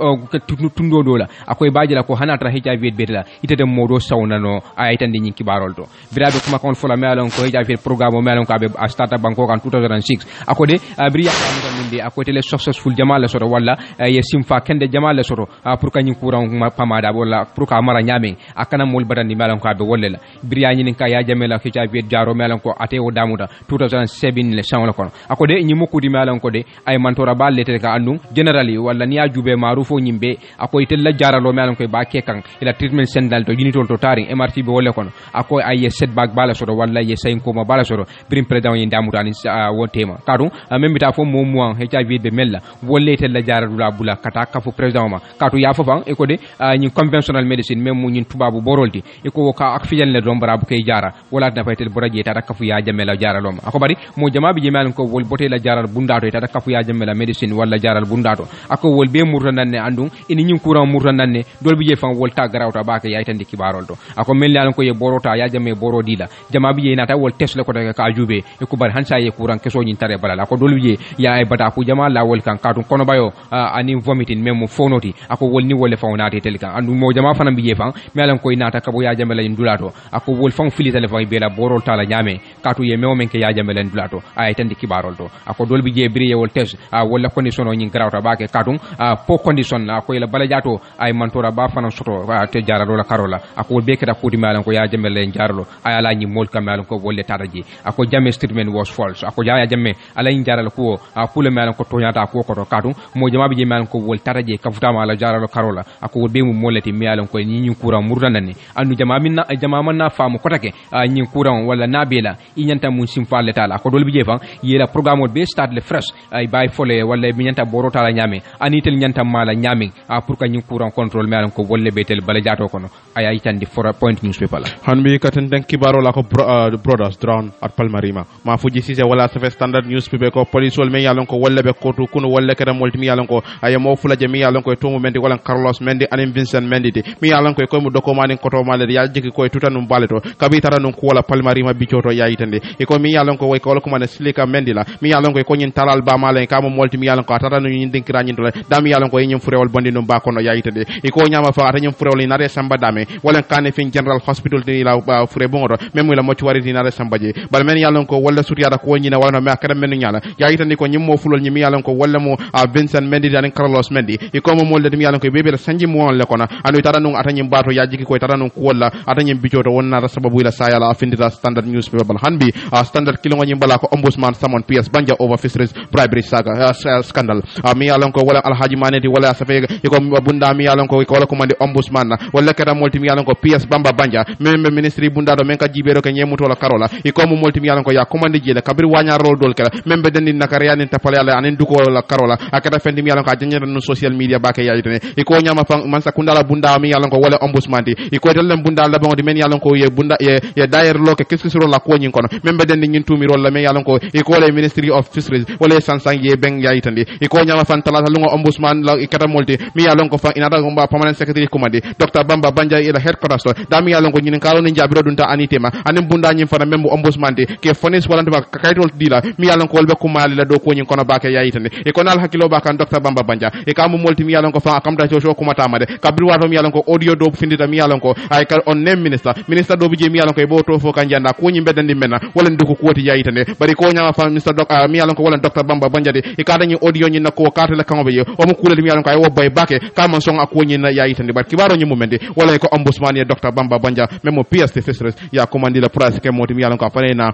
tundo dola ako baaji la ko hanatra HIV betela itede modo sawnano ayitande nyi kibarol to birabe kuma kon fola mi alon ko HIV programme mi alon ko be starta banko kan 2006 ako de briya kam minde ako tele successful jamal soro wala ye simfa kende jamal soro pour ka nyi kuran pamada wala pour ka mara nyame akana mol badandi mi alon ko be wolela briya nyi ka ya jamela HIV jaro mi alon ko ate o damuda 2007 le sawla kon ako de nyi mokudi mi alon ko de ay mantora balle te ka andum generally wala ni ajube marufo nyimbe ako itella jaralo mi alon ko ba kekan ila treatment central to unitol to tari MRT be wolle kon ako ay setback bala soro wala ye sayin ko ma bala soro brim president yin damuda ni wontema kadu même ta fo momo HIV be mella wolle tella jaralo la bula kata ka fo president ma katu ya fofan e ko de nyi conventional medicine même mu nyin tubabu borolti e ko ka ak fiyan le dombara bu kay jara wala na faytel boraje ta ka fu ya jamela jaralo ma ako bari mo jama bi jemal ko wol bote la jaral bundato ta ka fu ya jamela medicine wala jaral bundato ako wol be murta nanne andum ini nyin kuran murta nanne dol bi je fan wol ta garawta ba ka yaytande kibarol to ako melli alon ko ye borota ya jamme boro dila jama bi je nata wol tesle ko daga ka jube e ko bar hansa ye kuran keso nyin tare balala ako dol bi je ya ay bata ku jama la wol kan katun kono bayo ani vomiting memo fonoti ako wol ni wol fawnati tel kan andum mo jama fanam bi je fan mi alon ko nata ka bo ya jamela indulato ako wol fan filitale fa be la borol ta la nyame katu ye mewo men ke ya jamela indulato ay tande kibarol to ako dol bi je briye wol tes wala condition o nyin garawta ba ke katun po condition ako ila bala jato ay mantora ba fanan soto te jaralo la karola ako wol be keda kudi malan ko ya jamela jaralo ay ala nyi mol kam malan ko wolle taraji ako jamme statement was false ako ya jamme ala nyi jaralo ko akule malan ko to nyata ko katun mo jama bi je mal ko wol taraje kafutama ala jaralo karola ako wol be mu molati mi alon ko ni kuran murdanani andu jama man na famu kotake ni kuran wala nabela inyanta mun simfalle tala ko dolbi jefa yela programme be start le fresh ay bay fole wala mi nyanta borota la nyame anitel nyanta mala nyame pour ka ni kuran control mi alon ko wolle betel bala jato kono ay ay tandi for point newspaper la hanbi katen den kibaro la ko brothers drown at Palmarima ma fuji sise wala safe standard newspaper ko police wol me yalon ko wolle be ko to kuno wolle kada molti mi yalon ko ay mo fulaje mi yalon ko to mo mendi wala Carlos Mendy anim Vincent Mendy mi yalon ko mo doko mani ko to male ya jiki ko tutanum baleto kabi taranum ko wala Palmarima bicoto yayitande e ko mi yalon ko way ko ko man silika Mendy la mi yalon ko nyin talal ba male ka mo molti mi yalon ko tatanu nyin dinkira nyin to da mi yalon ko nyim furewol bondi no ba kono yayitande e ko nyama fa ata nyim furewol ni nare samba dame wala kane fin general hospital de la fure bongo même la mochuari ni nare samba je bal men yalon ko wala sutiara ko nyina wala no me akada men nyala yayitande ko nyim mo fulol nyimi yalon ko wala mo Vincent Mendy dan Carlos Mendy e ko mo molde mi yalon ko bebe sanji mo won le kono anu taranu ata nyim bato yajiki ko taranu ko wala ata nyim bicoto wonna sababu ila sayala afindira standard newspaper bal hanbi standard kilo nyim bala ko ombudsman summon PS Banja over fisheries bribery saga scandal mi yalon ko wala alhaji maneti wala safe ko bunda mi yalon ko wala ko mande ombudsman wala kada multi mi yalon ko PS Bamba Banja membe ministry bunda do men ka jibero ke nyemuto la karola e ko mo multi mi yalon ko ya commande jele kabir wanya rol dol kala membe dendi nakari anin tapale ala anin duko la karola akada fendi mi yalon ko janyere no social media ba ke yayitene e ko nyama man sa kundala bunda mi yalon ko wala ombudsman di e ko dal bunda la bango di men yalon ko ye bunda ye dayer lo ke kiskisiro la ko nyin kono membe dendi nyin tumi rol la men yalon ko e ko le ministry of fisheries wala sansang ye beng yayitande e ko nyama fan tala lungo ombudsman la e kata multi mi yalon ko fa inada gomba permanent secretary commande Dr Bamba Banja ila headquarters da mi yalon ko nyin kalo ni jabiro dunta anitema anim bunda nyin fana membe ombudsman di ke fonis wala ba kaytol dila mi yalon ko wolbe ko mali la do ko nyin kono ba ke yayitande e ko nal hakilo ba kan Dr Bamba Banja e ka mo multi mi yalon ko fa akam da jojo ko matama de kabri wato mi yalon ko audio do findita mi yalon ko ay ka on name minister do bije mi yalon ko e bo to fo kan janda ko nyi bedandi menna wala nduko ko woti yayitande bari ko nyama fa minister mi yalon ko wala Dr Bamba Banja de e ka dañi audio nyi nako ka tele kan be yo o mo kulel mi yalon ko ay wo boy bake ka man song ak woni na yayitande bari kibaro nyi mu mende wala ko ombudsman ya Dr Bamba Banja memo PS fisheries ya commande la price ke moti mi yalon ko fa na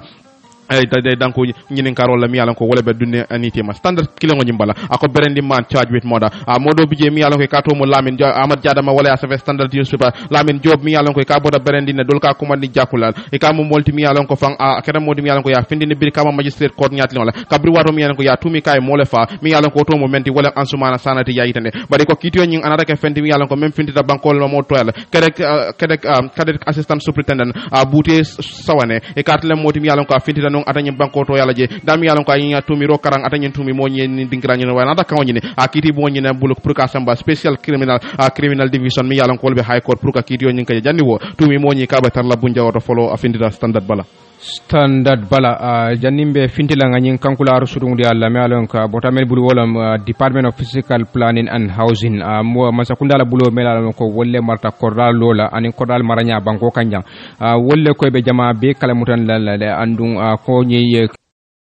ay day danko nyinin karol la mi yalan ko wala be dunne aniti ma standard kilo ngo nyimbala ako berendi man charge with moda modo bije mi yalan ko ka to mo lamin amad jadama wala sa standard newspaper lamin job mi yalan ko ka boda berendi ne dol ka ko mandi jakulal e ka mo multi mi yalan ko fan akada modi mi yalan ko ya findini bir kama magistrate court nyatli wala kabri wato mi yalan ko ya tumi kay mo le fa mi yalan ko to mo menti wala ansumana sanati yayitane bari ko kitio nyin anata ke fendi mi yalan ko même findita bankol mo toyal kadek assistant superintendent bouté sawane e katle modi mi yalan ko findita atanye banko to yalla je dam yalla ko ay tumiro karang atanye tumi mo nyen dingranye no wana ka woni akiti mo nyen buluk pour ka samba special criminal division mi yalla ko be high court pour ka kiti nyen ka janni wo tumi mo nyi ka ba tar la bunja wato follow afindira standard bala jannimbe fintila ngani kankula rusudundi alla me alon ka botamel bulu wolam department of physical planning and housing mo masakundala bulo melal ko wolle marta kordal lola ani kordal maranya banko kanjang wolle ko be jama be kala mutan la andung ko nyi